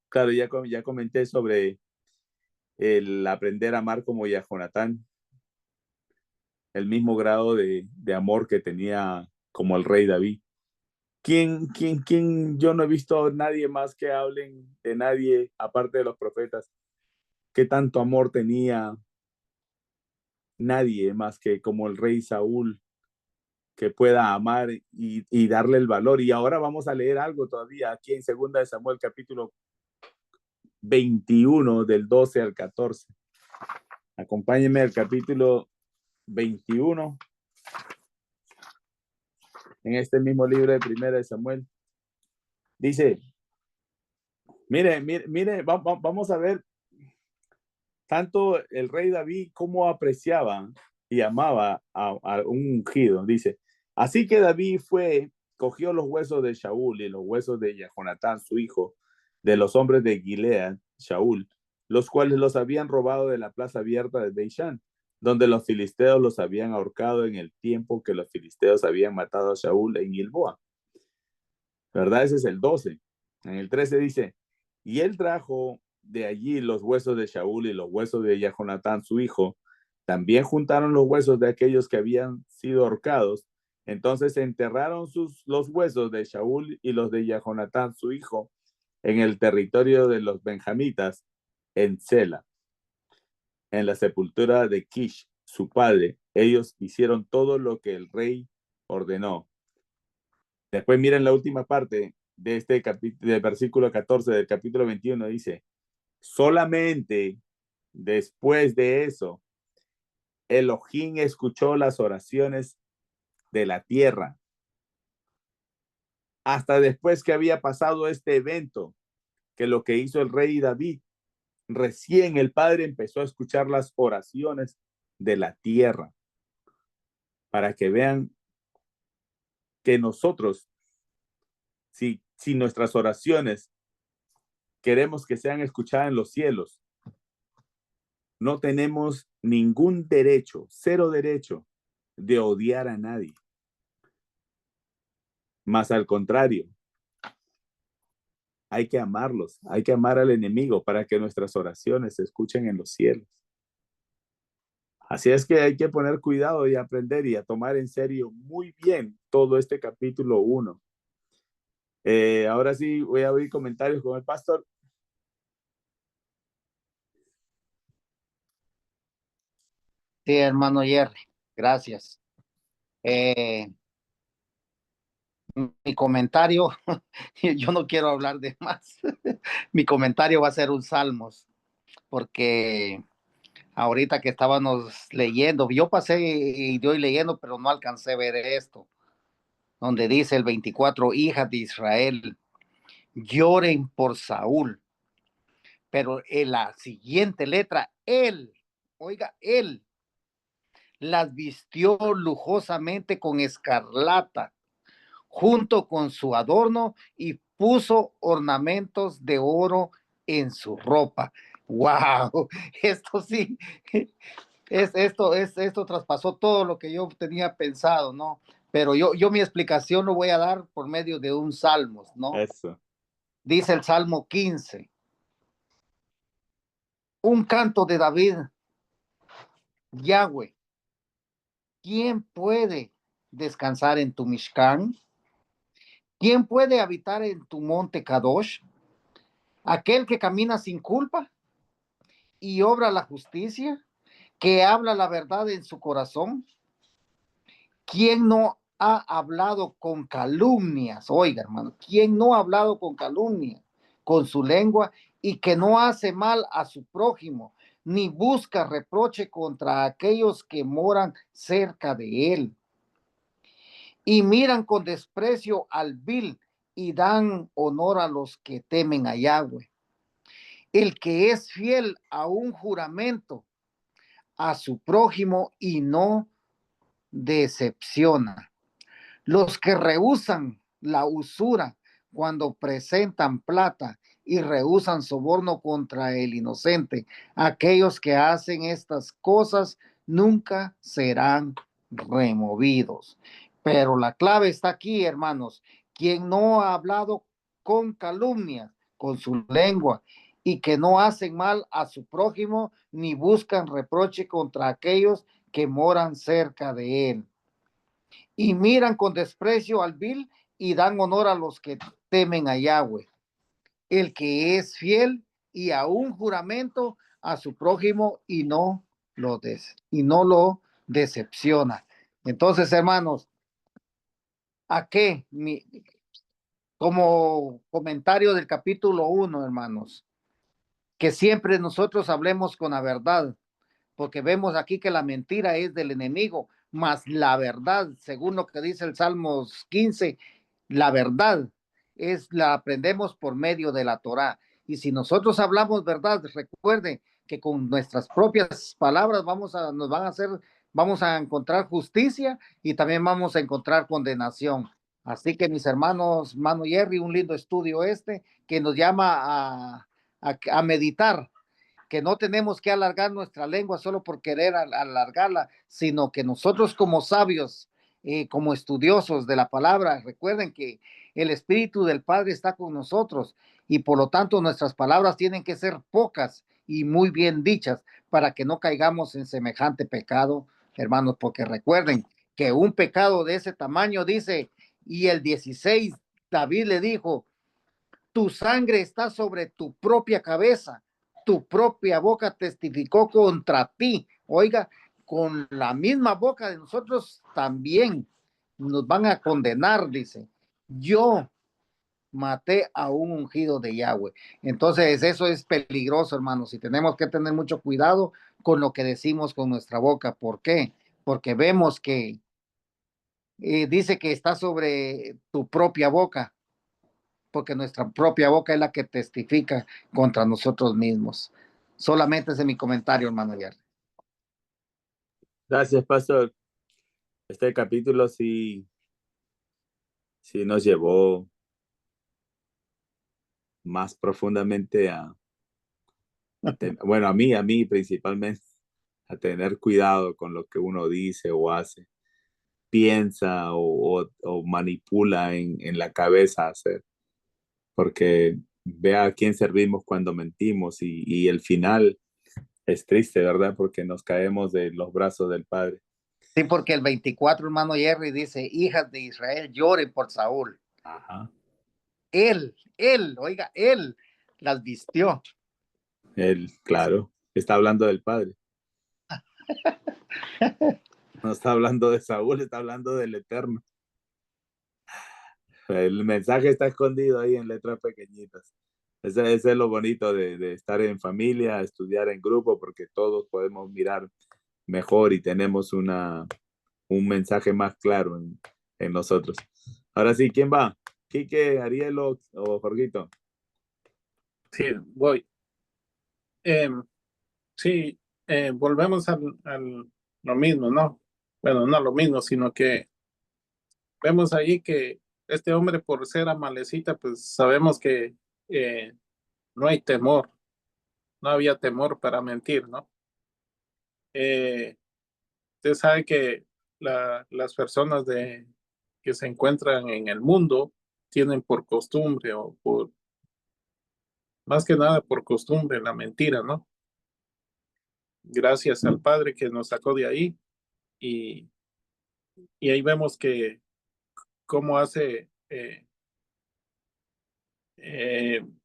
Claro, ya comenté sobre el aprender a amar como Jonatán, el mismo grado de amor que tenía como el rey David. ¿Quién? Yo no he visto a nadie más que hablen de nadie, aparte de los profetas, que tanto amor tenía nadie más que como el rey Saúl, que pueda amar y darle el valor. Y ahora vamos a leer algo todavía aquí en 2 de Samuel capítulo 21 del 12 al 14. Acompáñenme al capítulo 21 en este mismo libro de 1 de Samuel. Dice, mire, vamos a ver tanto el rey David cómo apreciaba y amaba a un ungido. Dice, así que David cogió los huesos de Shaul y los huesos de Jonatán, su hijo, de los hombres de Gilead, Shaul, los cuales los habían robado de la plaza abierta de Beishan, donde los filisteos los habían ahorcado en el tiempo que los filisteos habían matado a Shaul en Gilboa. ¿Verdad? Ese es el 12. En el 13 dice, y él trajo de allí los huesos de Shaul y los huesos de Jehonatán, su hijo. También juntaron los huesos de aquellos que habían sido ahorcados. Entonces enterraron los huesos de Shaul y los de Jehonatán, su hijo, en el territorio de los benjamitas, en Sela, en la sepultura de Kish, su padre. Ellos hicieron todo lo que el rey ordenó. Después miren la última parte de este capítulo, del versículo 14 del capítulo 21, dice, solamente después de eso, Elohim escuchó las oraciones de la tierra. Hasta después que había pasado este evento, que lo que hizo el rey David, recién el Padre empezó a escuchar las oraciones de la tierra, para que vean que nosotros, si nuestras oraciones queremos que sean escuchadas en los cielos, no tenemos ningún derecho, cero derecho de odiar a nadie. Más al contrario, hay que amarlos, hay que amar al enemigo para que nuestras oraciones se escuchen en los cielos. Así es que hay que poner cuidado y aprender y a tomar en serio muy bien todo este capítulo 1. Ahora sí voy a oír comentarios con el pastor. Sí, hermano Jerry, gracias. Mi comentario, yo no quiero hablar de más. Mi comentario va a ser un Salmos, porque ahorita que estábamos leyendo, yo pasé y estoy leyendo, pero no alcancé a ver esto, donde dice el 24, hijas de Israel, lloren por Saúl, pero en la siguiente letra, él, oiga, él las vistió lujosamente con escarlata, junto con su adorno, y puso ornamentos de oro en su ropa. ¡Wow! Esto sí, esto traspasó todo lo que yo tenía pensado, ¿no? Pero yo mi explicación lo voy a dar por medio de un salmo, ¿no? Eso. Dice el Salmo 15, un canto de David, Yahweh, ¿quién puede descansar en tu Mishkan? ¿Quién puede habitar en tu monte Kadosh? Aquel que camina sin culpa y obra la justicia, que habla la verdad en su corazón. ¿Quién no ha hablado con calumnias? Oiga, hermano, ¿quién no ha hablado con calumnias con su lengua y que no hace mal a su prójimo, ni busca reproche contra aquellos que moran cerca de él? Y miran con desprecio al vil y dan honor a los que temen a Yahweh. El que es fiel a un juramento a su prójimo y no decepciona. Los que rehúsan la usura cuando presentan plata y rehúsan soborno contra el inocente, aquellos que hacen estas cosas nunca serán removidos. Pero la clave está aquí, hermanos. Quien no ha hablado con calumnia, con su lengua, y que no hacen mal a su prójimo, ni buscan reproche contra aquellos que moran cerca de él. Y miran con desprecio al vil y dan honor a los que temen a Yahweh. El que es fiel y a un juramento a su prójimo y no lo decepciona. Entonces, hermanos, ¿a qué? Como comentario del capítulo 1, hermanos, que siempre nosotros hablemos con la verdad, porque vemos aquí que la mentira es del enemigo, mas la verdad, según lo que dice el Salmos 15, la verdad la aprendemos por medio de la Torá. Y si nosotros hablamos verdad, recuerde que con nuestras propias palabras vamos a encontrar justicia y también vamos a encontrar condenación. Así que mis hermanos, hermano Jerry, un lindo estudio que nos llama a meditar, que no tenemos que alargar nuestra lengua solo por querer alargarla, sino que nosotros como sabios, como estudiosos de la palabra, recuerden que el Espíritu del Padre está con nosotros y por lo tanto nuestras palabras tienen que ser pocas y muy bien dichas para que no caigamos en semejante pecado, hermanos, porque recuerden que un pecado de ese tamaño dice, y el 16, David le dijo, tu sangre está sobre tu propia cabeza, tu propia boca testificó contra ti. Oiga, con la misma boca de nosotros también nos van a condenar, dice. Yo maté a un ungido de Yahweh. Entonces eso es peligroso, hermanos, y tenemos que tener mucho cuidado con lo que decimos con nuestra boca. ¿Por qué? Porque vemos que dice que está sobre tu propia boca, porque nuestra propia boca es la que testifica contra nosotros mismos. Solamente ese es mi comentario, hermano Jerry. Gracias, pastor. Este capítulo sí nos llevó más profundamente bueno, a mí principalmente, a tener cuidado con lo que uno dice o hace, piensa o manipula en la cabeza hacer, porque vea a quién servimos cuando mentimos y el final es triste, ¿verdad? Porque nos caemos de los brazos del Padre. Sí, porque el 24, hermano Jerry, dice, hijas de Israel lloren por Saúl. Ajá. Oiga, él las vistió. Él, claro, está hablando del Padre. No está hablando de Saúl, está hablando del Eterno. El mensaje está escondido ahí en letras pequeñitas. Ese es lo bonito de estar en familia, estudiar en grupo, porque todos podemos mirar mejor y tenemos un mensaje más claro en nosotros. Ahora sí, ¿quién va? ¿Quique, Ariel o Jorgito? Sí, voy. Sí, volvemos lo mismo, ¿no? Bueno, no lo mismo, sino que vemos ahí que este hombre, por ser amalecita, pues sabemos que eh, no hay temor, no había temor para mentir, ¿no? Eh, Usted sabe que las personas que se encuentran en el mundo tienen por costumbre o más que nada por costumbre la mentira, ¿no? Gracias al Padre que nos sacó de ahí y, y ahí vemos que cómo hace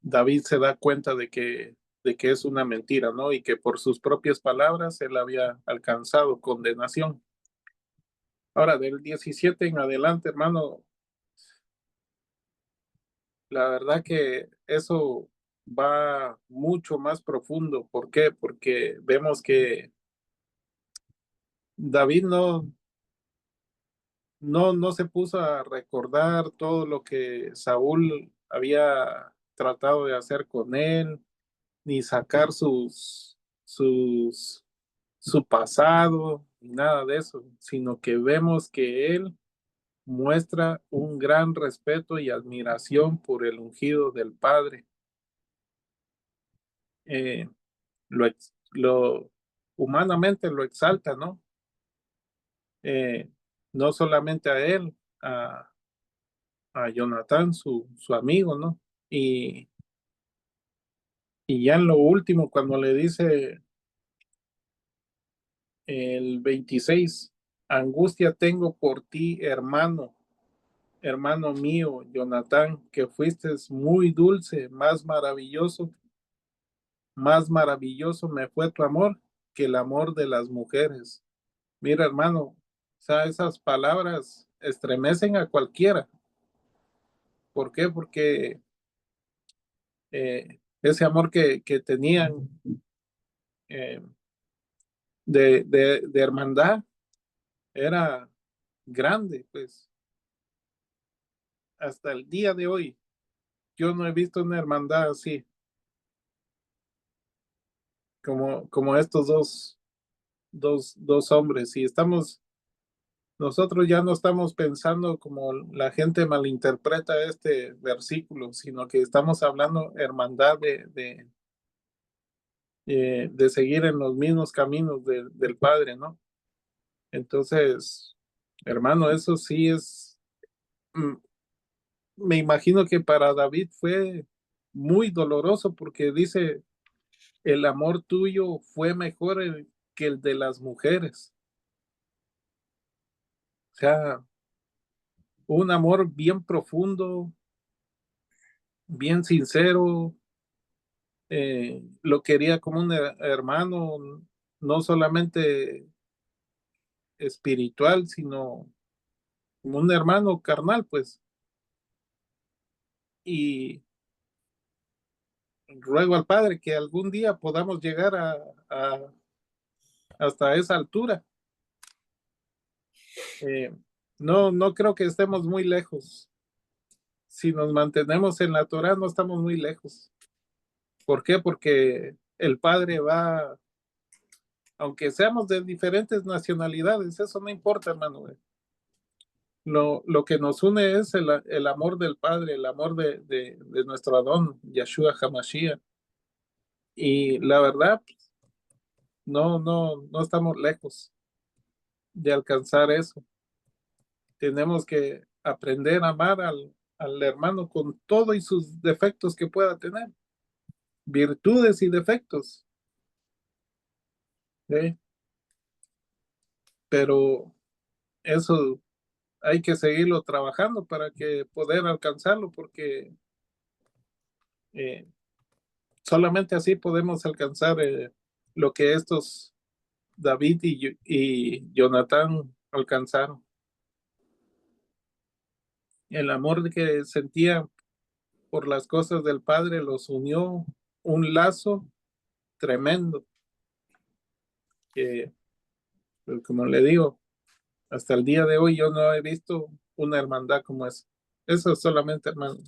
David se da cuenta de que es una mentira, ¿no? Y que por sus propias palabras él había alcanzado condenación. Ahora, del 17 en adelante, hermano, la verdad que eso va mucho más profundo. ¿Por qué? Porque vemos que David no se puso a recordar todo lo que Saúl había tratado de hacer con él, ni sacar su pasado, ni nada de eso, sino que vemos que él muestra un gran respeto y admiración por el ungido del Padre. Eh, lo humanamente lo exalta, ¿no? No solamente a él, a Jonatán, su amigo, ¿no? Y ya en lo último, cuando le dice el 26, angustia tengo por ti, hermano mío, Jonatán, que fuiste muy dulce, más maravilloso me fue tu amor que el amor de las mujeres. Mira, hermano, o sea, esas palabras estremecen a cualquiera. ¿Por qué? Porque ese amor que tenían eh, de hermandad era grande, pues hasta el día de hoy yo no he visto una hermandad así como estos dos hombres y estamos nosotros ya no estamos pensando como la gente malinterpreta este versículo, sino que estamos hablando hermandad de seguir en los mismos caminos del Padre, ¿no? Entonces, hermano, eso sí es, mm, me imagino que para David fue muy doloroso porque dice, el amor tuyo fue mejor que el de las mujeres. O sea, un amor bien profundo, bien sincero, lo quería como un hermano, no solamente espiritual, sino como un hermano carnal, pues. Y ruego al Padre que algún día podamos llegar hasta esa altura. Eh, no creo que estemos muy lejos. Si nos mantenemos en la Torah, no estamos muy lejos. ¿Por qué? Porque el Padre va, aunque seamos de diferentes nacionalidades, eso no importa, hermano. Lo que nos une es el amor del Padre, el amor de nuestro Adón, Yeshua HaMashiach. Y la verdad, no estamos lejos de alcanzar eso. Tenemos que aprender a amar al hermano con todo y sus defectos que pueda tener, virtudes y defectos. ¿Sí? Pero eso hay que seguirlo trabajando para que poder alcanzarlo, porque eh, solamente así podemos alcanzar lo que estos David y Jonatán alcanzaron. El amor que sentían por las cosas del Padre los unió un lazo tremendo que, pues, como le digo, hasta el día de hoy yo no he visto una hermandad como esa. Eso es solamente, hermano.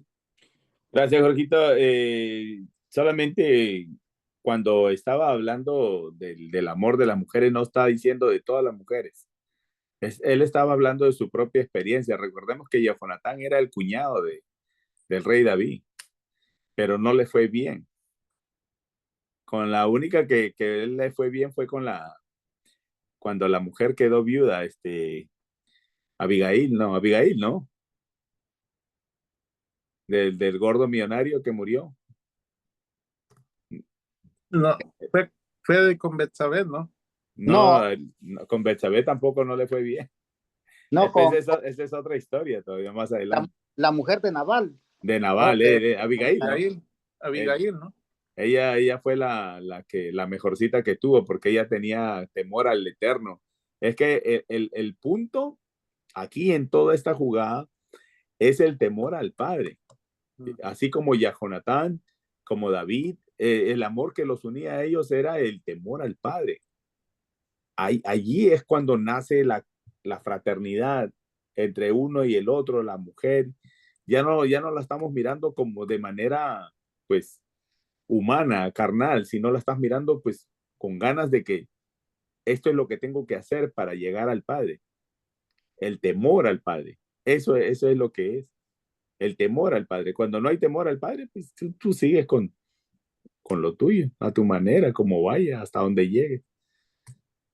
Gracias, Jorgito. Solamente cuando estaba hablando del amor de las mujeres, no estaba diciendo de todas las mujeres. Él estaba hablando de su propia experiencia. Recordemos que Jofonatán era el cuñado del rey David, pero no le fue bien. Con la única que él le fue bien fue cuando la mujer quedó viuda, Abigail, ¿no? Del gordo millonario que murió. No, fue con Betsabé, ¿no? No, No, con Betsabé tampoco no le fue bien. no Esa con es otra historia todavía más la, adelante. la mujer de Nabal. De No, Nabal, de de Abigail, ¿no? Abigail, Él- Abigail, ¿no? ella fue la mejorcita que tuvo porque ella tenía temor al Eterno. Es que el punto aquí en toda esta jugada es el temor al Padre. Así como Jonatán, como David, el amor que los unía a ellos era el temor al Padre. Allí es cuando nace la fraternidad entre uno y el otro, la mujer. Ya no la estamos mirando como de manera, pues, humana, carnal, sino la estás mirando, pues, con ganas de que esto es lo que tengo que hacer para llegar al Padre. El temor al Padre. Eso es lo que es. El temor al Padre. Cuando no hay temor al Padre, pues tú sigues con lo tuyo, a tu manera, como vaya, hasta donde llegue.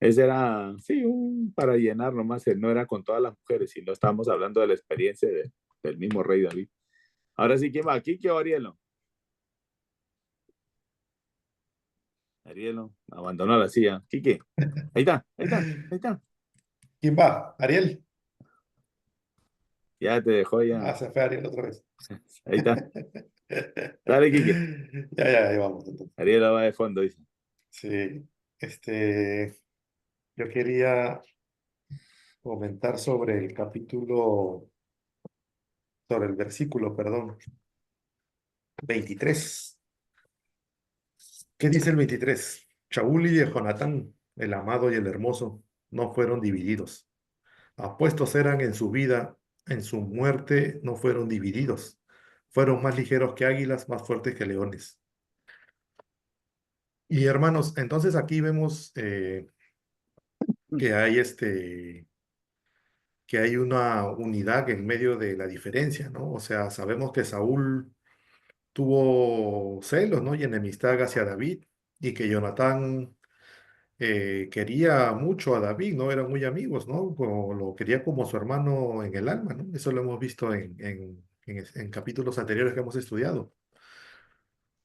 Ese era, sí, para llenar nomás, no era con todas las mujeres, sino estábamos hablando de la experiencia del mismo rey David. Ahora sí, ¿quién va? ¿Quique o Arielo? Arielo, abandonó la silla. Quique, ahí está, ahí está, ahí está. ¿Quién va? ¿Ariel? Ya te dejó, ya. Ah, se fue Ariel otra vez. Ahí está. Dale, Quique. Ya, ahí vamos. Entonces. Arielo va de fondo, dice. Sí, yo quería comentar sobre el versículo, perdón, 23. ¿Qué dice el 23? Shaul y Jonatán, el amado y el hermoso, no fueron divididos. Apuestos eran en su vida, en su muerte no fueron divididos. Fueron más ligeros que águilas, más fuertes que leones. Y hermanos, entonces aquí vemos que hay que hay una unidad en medio de la diferencia, ¿no? O sea, sabemos que Saúl tuvo celos, ¿no? Y enemistad hacia David, y que Jonatán quería mucho a David, ¿no? Eran muy amigos, ¿no? Lo quería como su hermano en el alma, ¿no? Eso lo hemos visto en capítulos anteriores que hemos estudiado.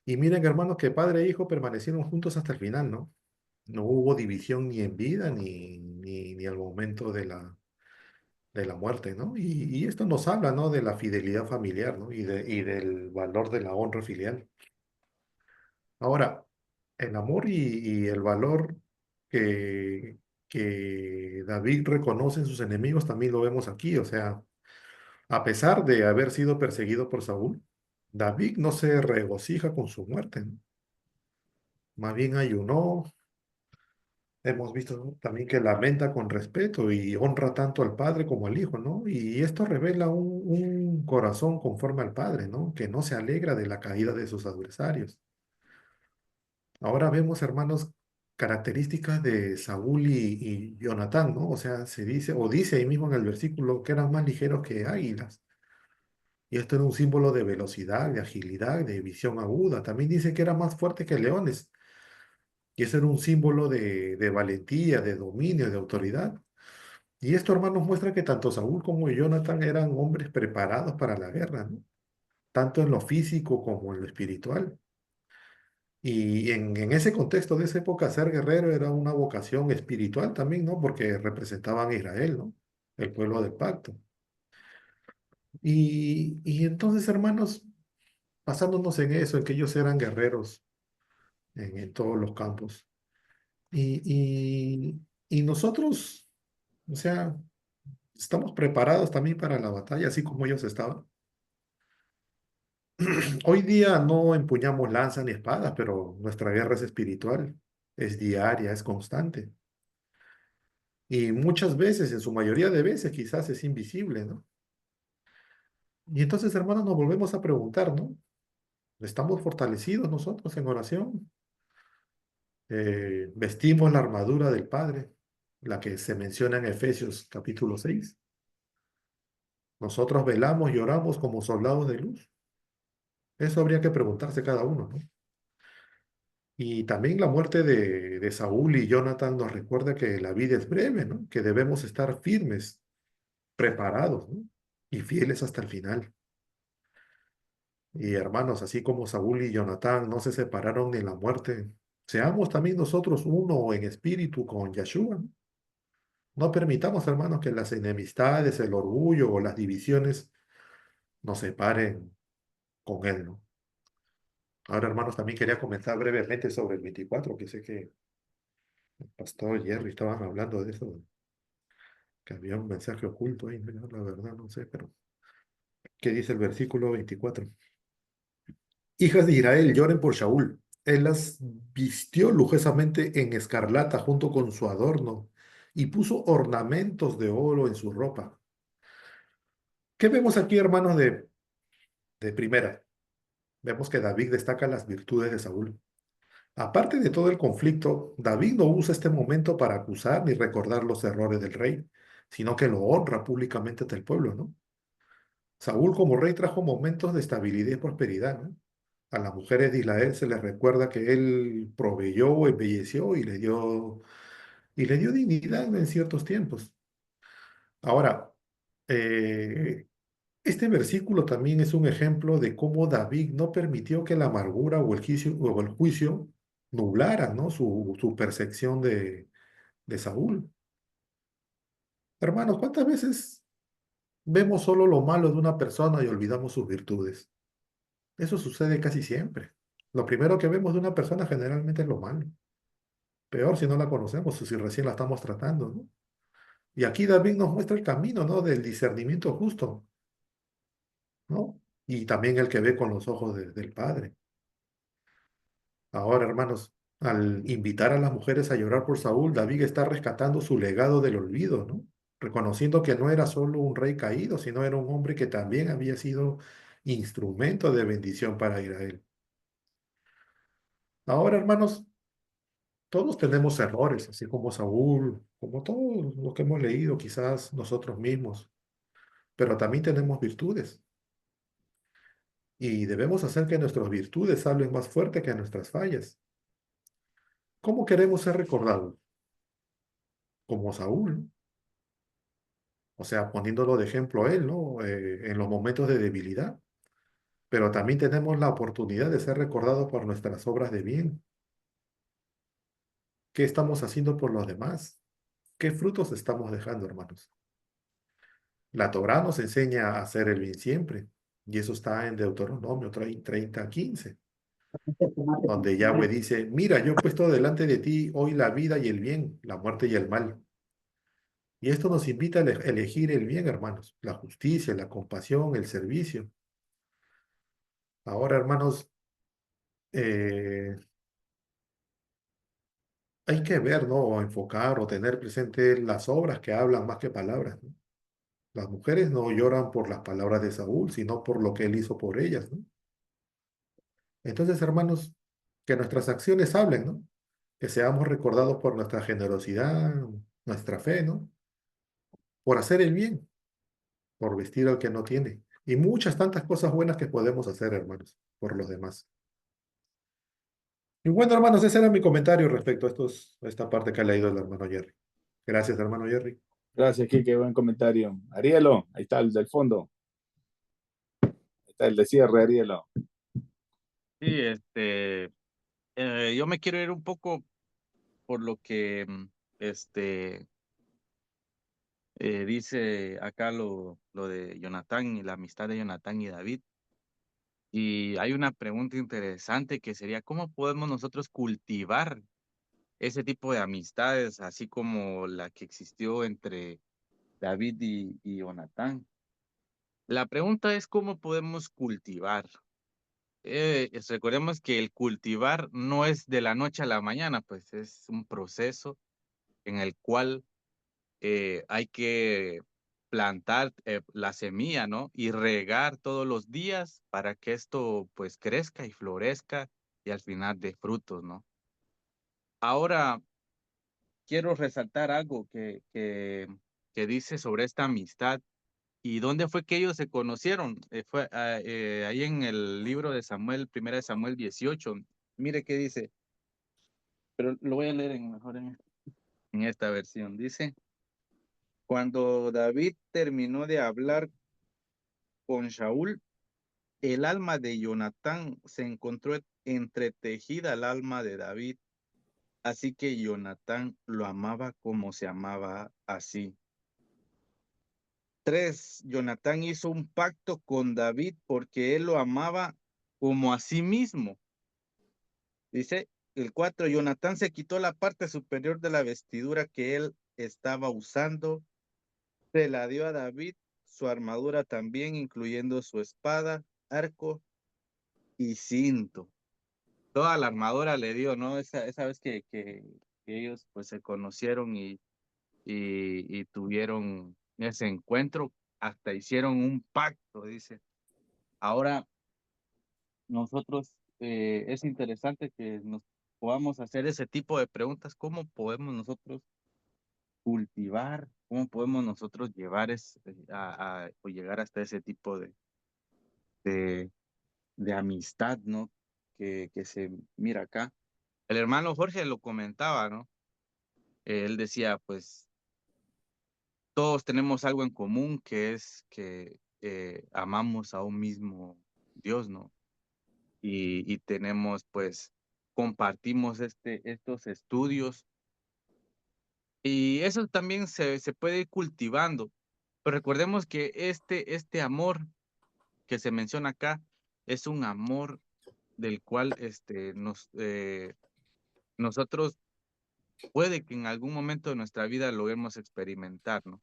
Y miren, hermanos, que padre e hijo permanecieron juntos hasta el final, ¿no? No hubo división ni en vida ni al momento de la muerte, ¿no? Y esto nos habla, ¿no? De la fidelidad familiar, ¿no? Y del valor de la honra filial. Ahora, el amor y el valor que, que David reconoce en sus enemigos también lo vemos aquí. O sea, a pesar de haber sido perseguido por Saúl, David no se regocija con su muerte, ¿no? Más bien ayunó. Hemos visto, ¿no? También que lamenta con respeto y honra tanto al padre como al hijo, ¿no? Y esto revela un corazón conforme al padre, ¿no? Que no se alegra de la caída de sus adversarios. Ahora vemos, hermanos, características de Saúl y Jonatán, ¿no? O sea, se dice, o dice ahí mismo en el versículo que eran más ligeros que águilas. Y esto era un símbolo de velocidad, de agilidad, de visión aguda. También dice que eran más fuertes que leones. Y eso era un símbolo de valentía, de dominio, de autoridad. Y esto, hermanos, muestra que tanto Saúl como Jonatán eran hombres preparados para la guerra, ¿no? Tanto en lo físico como en lo espiritual. Y en ese contexto de esa época, ser guerrero era una vocación espiritual también, ¿no? Porque representaban a Israel, ¿no? El pueblo del pacto. Y entonces, hermanos, basándonos en eso, en que ellos eran guerreros en todos los campos. Y, y nosotros, o sea, estamos preparados también para la batalla, así como ellos estaban. Hoy día no empuñamos lanza ni espadas, pero nuestra guerra es espiritual, es diaria, es constante. Y muchas veces, en su mayoría de veces, quizás es invisible, ¿no? Y entonces, hermanos, nos volvemos a preguntar, ¿no? ¿Estamos fortalecidos nosotros en oración? ¿Vestimos la armadura del Padre, la que se menciona en Efesios capítulo 6? ¿Nosotros velamos y oramos como soldados de luz? Eso habría que preguntarse cada uno, ¿no? Y también la muerte de Saúl y Jonathan nos recuerda que la vida es breve, ¿no? Que debemos estar firmes, preparados, ¿no? Y fieles hasta el final. Y hermanos, así como Saúl y Jonatán no se separaron en la muerte, seamos también nosotros uno en espíritu con Yeshua, ¿no? No permitamos, hermanos, que las enemistades, el orgullo o las divisiones nos separen con Él, ¿no? Ahora, hermanos, también quería comentar brevemente sobre el 24, que sé que el pastor Jerry estaban hablando de eso, que había un mensaje oculto ahí, mira, la verdad no sé, pero ¿qué dice el versículo 24? Hijas de Israel, lloren por Shaul. Él las vistió lujosamente en escarlata junto con su adorno y puso ornamentos de oro en su ropa. ¿Qué vemos aquí, hermanos, de primera? Vemos que David destaca las virtudes de Saúl. Aparte de todo el conflicto, David no usa este momento para acusar ni recordar los errores del rey, sino que lo honra públicamente ante el pueblo, ¿no? Saúl como rey trajo momentos de estabilidad y prosperidad, ¿no? A las mujeres de Israel se les recuerda que él proveyó, embelleció y le dio dignidad en ciertos tiempos. Ahora, eh, este versículo también es un ejemplo de cómo David no permitió que la amargura o el juicio nublara, ¿no? Su percepción de Saúl. Hermanos, ¿cuántas veces vemos solo lo malo de una persona y olvidamos sus virtudes? Eso sucede casi siempre. Lo primero que vemos de una persona generalmente es lo malo. Peor si no la conocemos o si recién la estamos tratando, ¿no? Y aquí David nos muestra el camino, ¿no? Del discernimiento justo, ¿no? Y también el que ve con los ojos del Padre. Ahora, hermanos, al invitar a las mujeres a llorar por Saúl, David está rescatando su legado del olvido, ¿no? Reconociendo que no era solo un rey caído, sino era un hombre que también había sido instrumento de bendición para Israel. Ahora, hermanos, todos tenemos errores, así como Saúl, como todos los que hemos leído, quizás nosotros mismos, pero también tenemos virtudes y debemos hacer que nuestras virtudes hablen más fuerte que nuestras fallas. ¿Cómo queremos ser recordados? Como Saúl, ¿no? O sea, poniéndolo de ejemplo a él, ¿no? En los momentos de debilidad, pero también tenemos la oportunidad de ser recordados por nuestras obras de bien. ¿Qué estamos haciendo por los demás? ¿Qué frutos estamos dejando, hermanos? La Torá nos enseña a hacer el bien siempre, y eso está en Deuteronomio 30:15, donde Yahweh dice, mira, yo he puesto delante de ti hoy la vida y el bien, la muerte y el mal. Y esto nos invita a elegir el bien, hermanos, la justicia, la compasión, el servicio. Ahora, hermanos, eh, hay que ver, ¿no? O enfocar o tener presente las obras que hablan más que palabras, ¿no? Las mujeres no lloran por las palabras de Saúl, sino por lo que él hizo por ellas, ¿no? Entonces, hermanos, que nuestras acciones hablen, ¿no? Que seamos recordados por nuestra generosidad, nuestra fe, ¿no? Por hacer el bien, por vestir al que no tiene. Y muchas tantas cosas buenas que podemos hacer, hermanos, por los demás. Y bueno, hermanos, ese era mi comentario respecto a esta parte que ha leído el hermano Jerry. Gracias, hermano Jerry. Gracias, Kike, buen comentario. Arielo, ahí está el del fondo. Ahí está el de cierre, Arielo. Sí, yo me quiero ir un poco por lo que este dice acá lo de Jonatán y la amistad de Jonatán y David. Y hay una pregunta interesante que sería, ¿cómo podemos nosotros cultivar ese tipo de amistades, así como la que existió entre David y Jonatán? La pregunta es, ¿cómo podemos cultivar? Recordemos que el cultivar no es de la noche a la mañana, pues es un proceso en el cual hay que plantar la semilla, ¿no? Y regar todos los días para que esto pues crezca y florezca y al final dé frutos, ¿no? Ahora quiero resaltar algo que dice sobre esta amistad y dónde fue que ellos se conocieron. Fue ahí en el libro de Samuel, 1 Samuel 18. Mire qué dice, pero lo voy a leer mejor en esta versión. Dice, cuando David terminó de hablar con Saúl, el alma de Jonatán se encontró entretejida al alma de David, así que Jonatán lo amaba como se amaba así. 3. Jonatán hizo un pacto con David porque él lo amaba como a sí mismo. Dice el 4. Jonatán se quitó la parte superior de la vestidura que él estaba usando, se la dio a David, su armadura también, incluyendo su espada, arco y cinto. Toda la armadura le dio, ¿no? Esa vez que ellos pues se conocieron y tuvieron ese encuentro, hasta hicieron un pacto, dice. Ahora, nosotros, es interesante que nos podamos hacer ese tipo de preguntas. ¿Cómo podemos nosotros cultivar? ¿Cómo podemos nosotros llevar o llegar hasta ese tipo de, de amistad, ¿no? Que se mira acá. El hermano Jorge lo comentaba, ¿no? Él decía, pues, todos tenemos algo en común, que es que amamos a un mismo Dios, ¿no? Y tenemos, pues, compartimos estos estudios. Y eso también se puede ir cultivando. Pero recordemos que este amor que se menciona acá es un amor del cual nosotros puede que en algún momento de nuestra vida lo logremos experimentar, ¿no?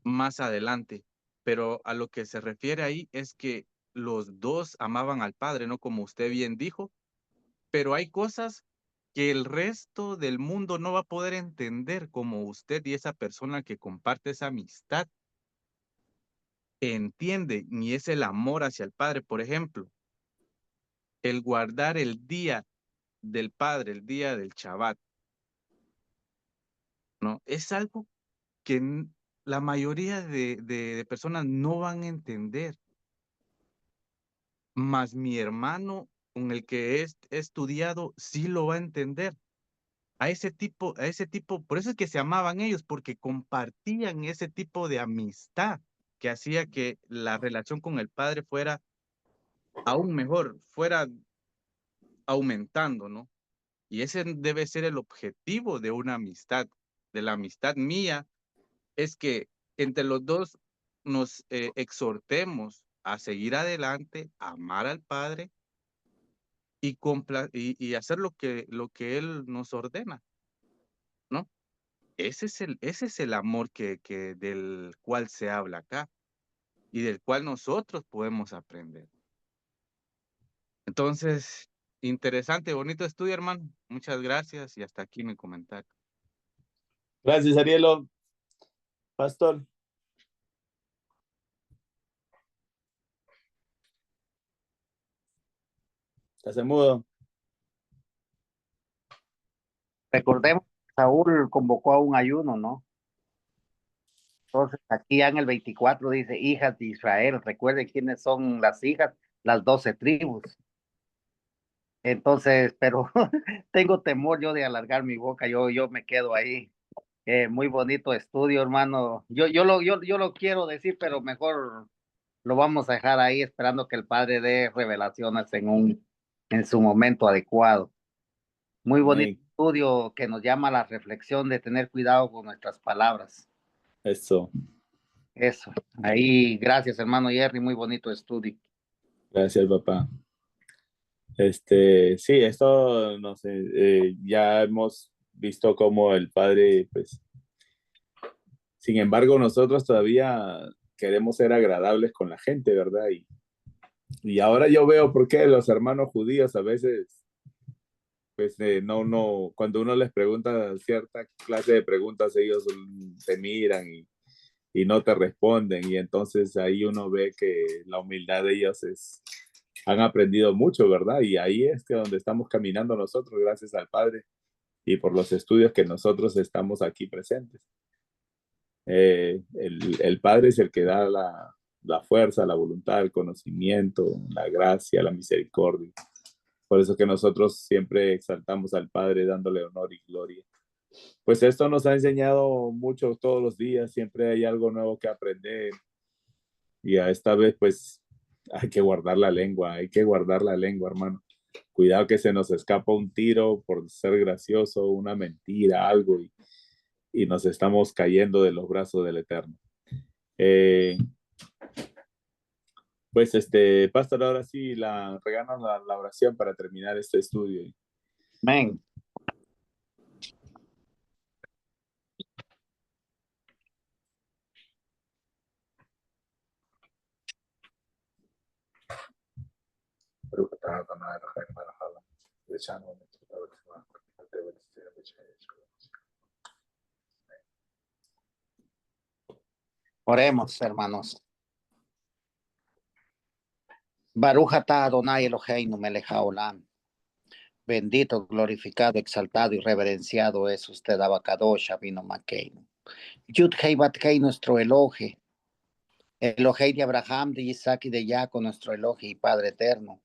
Más adelante. Pero a lo que se refiere ahí es que los dos amaban al Padre, ¿no? Como usted bien dijo, pero hay cosas que el resto del mundo no va a poder entender, como usted y esa persona que comparte esa amistad entiende, y es el amor hacia el Padre. Por ejemplo, el guardar el día del Padre, el día del Shabbat, ¿no? Es algo que la mayoría de personas no van a entender. Mas mi hermano con el que he estudiado sí lo va a entender. A ese tipo, por eso es que se amaban ellos, porque compartían ese tipo de amistad que hacía que la relación con el Padre fuera aún mejor, fuera aumentando, ¿no? Y ese debe ser el objetivo de una amistad, de la amistad mía, es que entre los dos nos exhortemos a seguir adelante, a amar al Padre y hacer lo que Él nos ordena, ¿no? Ese es el amor del cual se habla acá y del cual nosotros podemos aprender. Entonces, interesante, bonito estudio, hermano. Muchas gracias y hasta aquí mi comentario. Gracias, Arielo. Pastor. ¿Estás mudo? Recordemos que Saúl convocó a un ayuno, ¿no? Entonces, aquí ya en el 24 dice, hijas de Israel, recuerden quiénes son las hijas, las 12 tribus. Entonces, pero tengo temor yo de alargar mi boca, yo me quedo ahí. Muy bonito estudio, hermano. Yo lo quiero decir, pero mejor lo vamos a dejar ahí esperando que el Padre dé revelaciones en su momento adecuado. Muy bonito Amén. estudio que nos llama a la reflexión de tener cuidado con nuestras palabras. Eso. Eso. Ahí, gracias, hermano Jerry, muy bonito estudio. Gracias, papá. Sí, esto, no sé, ya hemos visto cómo el Padre, pues, sin embargo, nosotros todavía queremos ser agradables con la gente, ¿verdad? Y ahora yo veo por qué los hermanos judíos a veces, pues, cuando uno les pregunta cierta clase de preguntas, ellos te miran y no te responden. Y entonces ahí uno ve que la humildad de ellos han aprendido mucho, ¿verdad? Y ahí es que donde estamos caminando nosotros, gracias al Padre y por los estudios que nosotros estamos aquí presentes. El Padre es el que da la fuerza, la voluntad, el conocimiento, la gracia, la misericordia. Por eso que nosotros siempre exaltamos al Padre dándole honor y gloria. Pues esto nos ha enseñado mucho todos los días, siempre hay algo nuevo que aprender. Y a esta vez, pues, hay que guardar la lengua, hermano. Cuidado que se nos escapa un tiro por ser gracioso, una mentira, algo, y nos estamos cayendo de los brazos del Eterno. Pues, pastor, ahora sí, regalan la oración para terminar este estudio. Amén. Oremos, hermanos. Baruch atah Adonai Eloheinu melech haolam. Bendito, glorificado, exaltado y reverenciado es usted, Abacadosh, Abino Makeinu. Yud Hei Bat Hei, nuestro Elohe. Elohei de Abraham, de Isaac y de Jacob, nuestro Elohe y Padre eterno.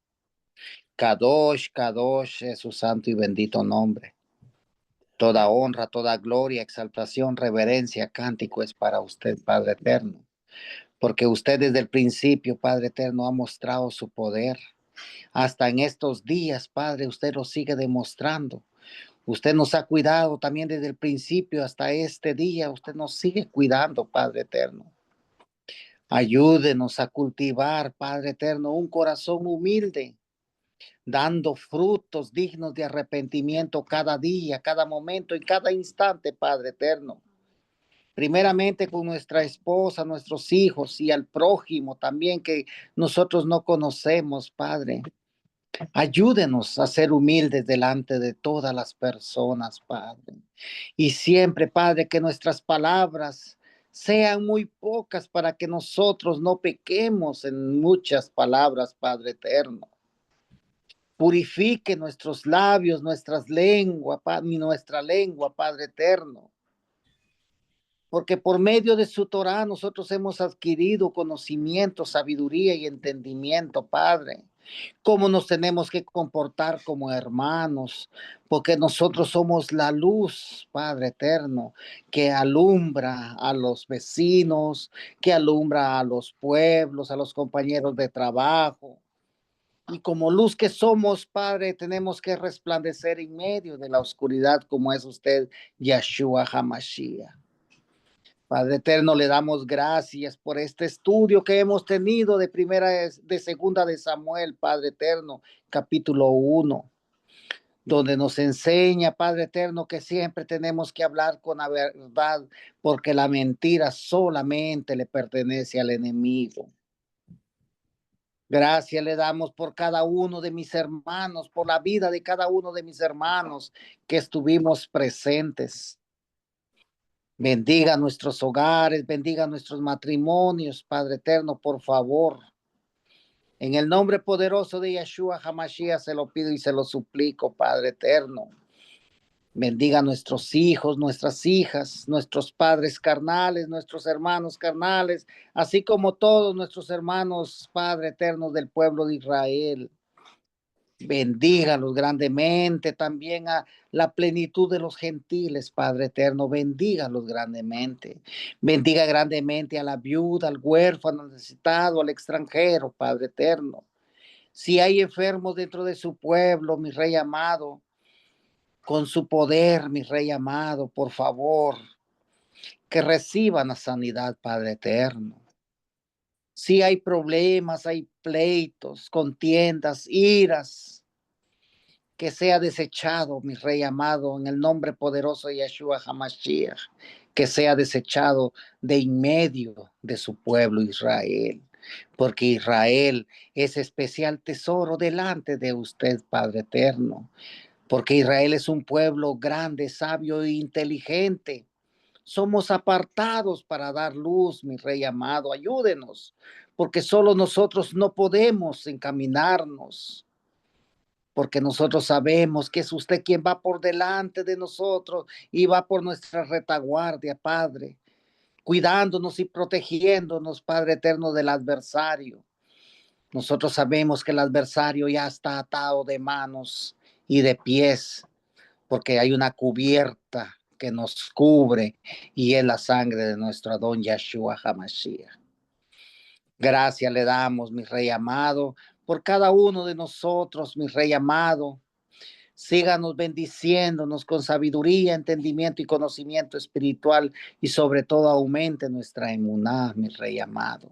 Kadosh, Kadosh es su santo y bendito nombre. Toda honra, toda gloria, exaltación, reverencia, cántico es para usted, Padre eterno. Porque usted desde el principio, Padre eterno, ha mostrado su poder. Hasta en estos días, Padre, usted lo sigue demostrando. Usted nos ha cuidado también desde el principio hasta este día. Usted nos sigue cuidando, Padre eterno. Ayúdenos a cultivar, Padre eterno, un corazón humilde, dando frutos dignos de arrepentimiento cada día, cada momento, en cada instante, Padre eterno. Primeramente con nuestra esposa, nuestros hijos y al prójimo también que nosotros no conocemos, Padre. Ayúdenos a ser humildes delante de todas las personas, Padre. Y siempre, Padre, que nuestras palabras sean muy pocas para que nosotros no pequemos en muchas palabras, Padre eterno. Purifique nuestros labios, nuestra lengua, Padre eterno. Porque por medio de su Torá nosotros hemos adquirido conocimiento, sabiduría y entendimiento, Padre. Cómo nos tenemos que comportar como hermanos, porque nosotros somos la luz, Padre eterno, que alumbra a los vecinos, que alumbra a los pueblos, a los compañeros de trabajo. Y como luz que somos, Padre, tenemos que resplandecer en medio de la oscuridad, como es usted, Yeshua HaMashiach. Padre eterno, le damos gracias por este estudio que hemos tenido de segunda de Samuel, Padre eterno, capítulo 1, donde nos enseña, Padre eterno, que siempre tenemos que hablar con la verdad, porque la mentira solamente le pertenece al enemigo. Gracias le damos por cada uno de mis hermanos, por la vida de cada uno de mis hermanos que estuvimos presentes. Bendiga nuestros hogares, bendiga nuestros matrimonios, Padre eterno, por favor. En el nombre poderoso de Yeshua HaMashiach se lo pido y se lo suplico, Padre eterno. Bendiga nuestros hijos, nuestras hijas, nuestros padres carnales, nuestros hermanos carnales, así como todos nuestros hermanos, Padre eterno, del pueblo de Israel. Bendígalos grandemente también a la plenitud de los gentiles, Padre eterno. Bendígalos grandemente. Bendiga grandemente a la viuda, al huérfano, al necesitado, al extranjero, Padre eterno. Si hay enfermos dentro de su pueblo, mi Rey amado, con su poder, mi Rey amado, por favor, que reciban la sanidad, Padre eterno. Si hay problemas, hay pleitos, contiendas, iras, que sea desechado, mi Rey amado, en el nombre poderoso de Yeshua HaMashiach, que sea desechado de en medio de su pueblo Israel, porque Israel es especial tesoro delante de usted, Padre eterno, porque Israel es un pueblo grande, sabio e inteligente. Somos apartados para dar luz, mi Rey amado, ayúdenos, porque solo nosotros no podemos encaminarnos, porque nosotros sabemos que es usted quien va por delante de nosotros y va por nuestra retaguardia, Padre, cuidándonos y protegiéndonos, Padre eterno, del adversario. Nosotros sabemos que el adversario ya está atado de manos y de pies, porque hay una cubierta que nos cubre y es la sangre de nuestro Adón Yeshua HaMashiach. Gracias le damos, mi Rey amado, por cada uno de nosotros, mi Rey amado. Síganos bendiciéndonos con sabiduría, entendimiento y conocimiento espiritual, y sobre todo aumente nuestra emuná, mi Rey amado.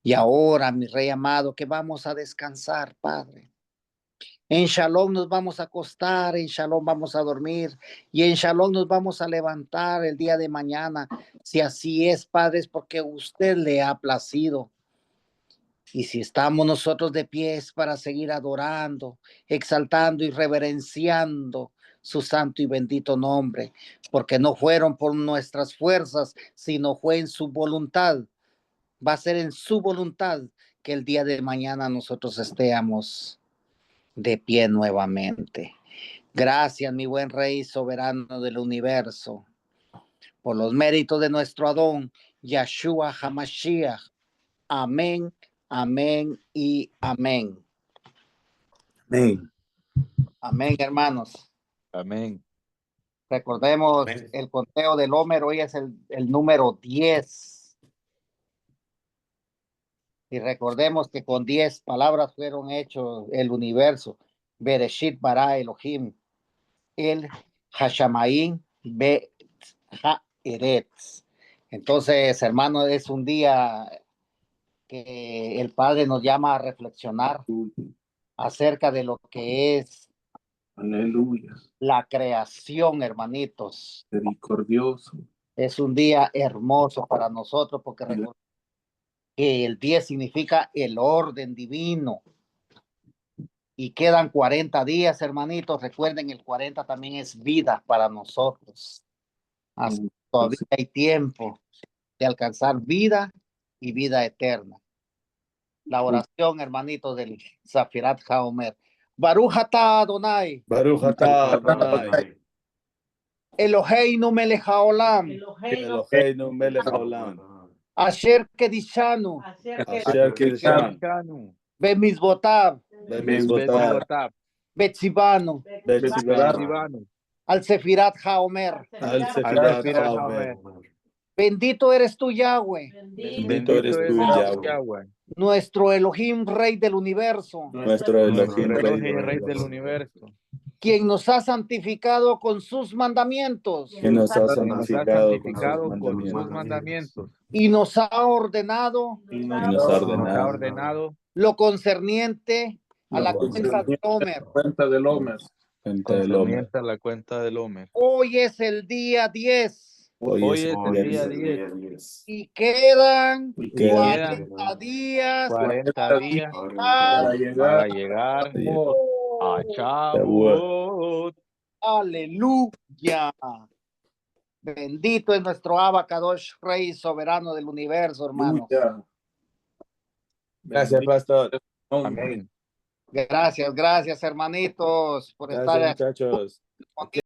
Y ahora, mi Rey amado, que vamos a descansar, Padre. En Shalom nos vamos a acostar, en Shalom vamos a dormir y en Shalom nos vamos a levantar el día de mañana. Si así es, Padre, es porque usted le ha placido. Y si estamos nosotros de pies para seguir adorando, exaltando y reverenciando su santo y bendito nombre, porque no fueron por nuestras fuerzas, sino fue en su voluntad. Va a ser en su voluntad que el día de mañana nosotros estemos de pie nuevamente. Gracias, mi buen Rey soberano del universo, por los méritos de nuestro Adón, Yeshua HaMashiach. Amén, amén y amén. Amén. Amén, hermanos. Amén. Recordemos Amén. el conteo del Homer, hoy es el número 10. Y recordemos que con 10 palabras fueron hechos el universo. Bereshit bara Elohim, el Hashamaim be Haaretz. Entonces, hermano, es un día que el Padre nos llama a reflexionar acerca de lo que es Aleluya. la creación, hermanitos. Misericordioso. Es un día hermoso para nosotros porque recordemos que el 10 significa el orden divino. Y quedan 40 días, hermanitos. Recuerden, el 40 también es vida para nosotros. Así todavía hay tiempo de alcanzar vida y vida eterna. La oración, hermanitos, del Zafirat HaOmer. Baruch atah Adonai, Baruch atah Adonai, Eloheinu melech haolam, Eloheinu melech haolam, asher kedishanu, asher kiddushanu, bemizvotav, b'mitzvotav, betzivanu, b'tzivanu, al sefirat haomer. al sefirat haomer. Bendito eres tú, Yahweh, Bendito eres tú, Yahweh, nuestro Elohim, Rey del universo, nuestro Elohim, Rey Rey del universo, quien nos ha santificado con sus mandamientos que nos ha que nos ha santificado santificado con sus mandamientos mandamientos y nos ha ordenado y nos ha y nos ha ordenado ordenado lo concerniente a la Lo cuenta de Omer. Cuenta del Homer. frente del hombre. concerniente a la cuenta del Homer. Hoy es el día 10 Hoy es el día 10 y quedan y y quedan 40 días 40 días Para llegar para llegar a a Shavuot. Aleluya. Bendito es nuestro Abacadosh, Rey soberano del universo, hermanos. Aleluya. Gracias, pastor. Amén. Gracias, hermanitos, por Gracias, estar muchachos. aquí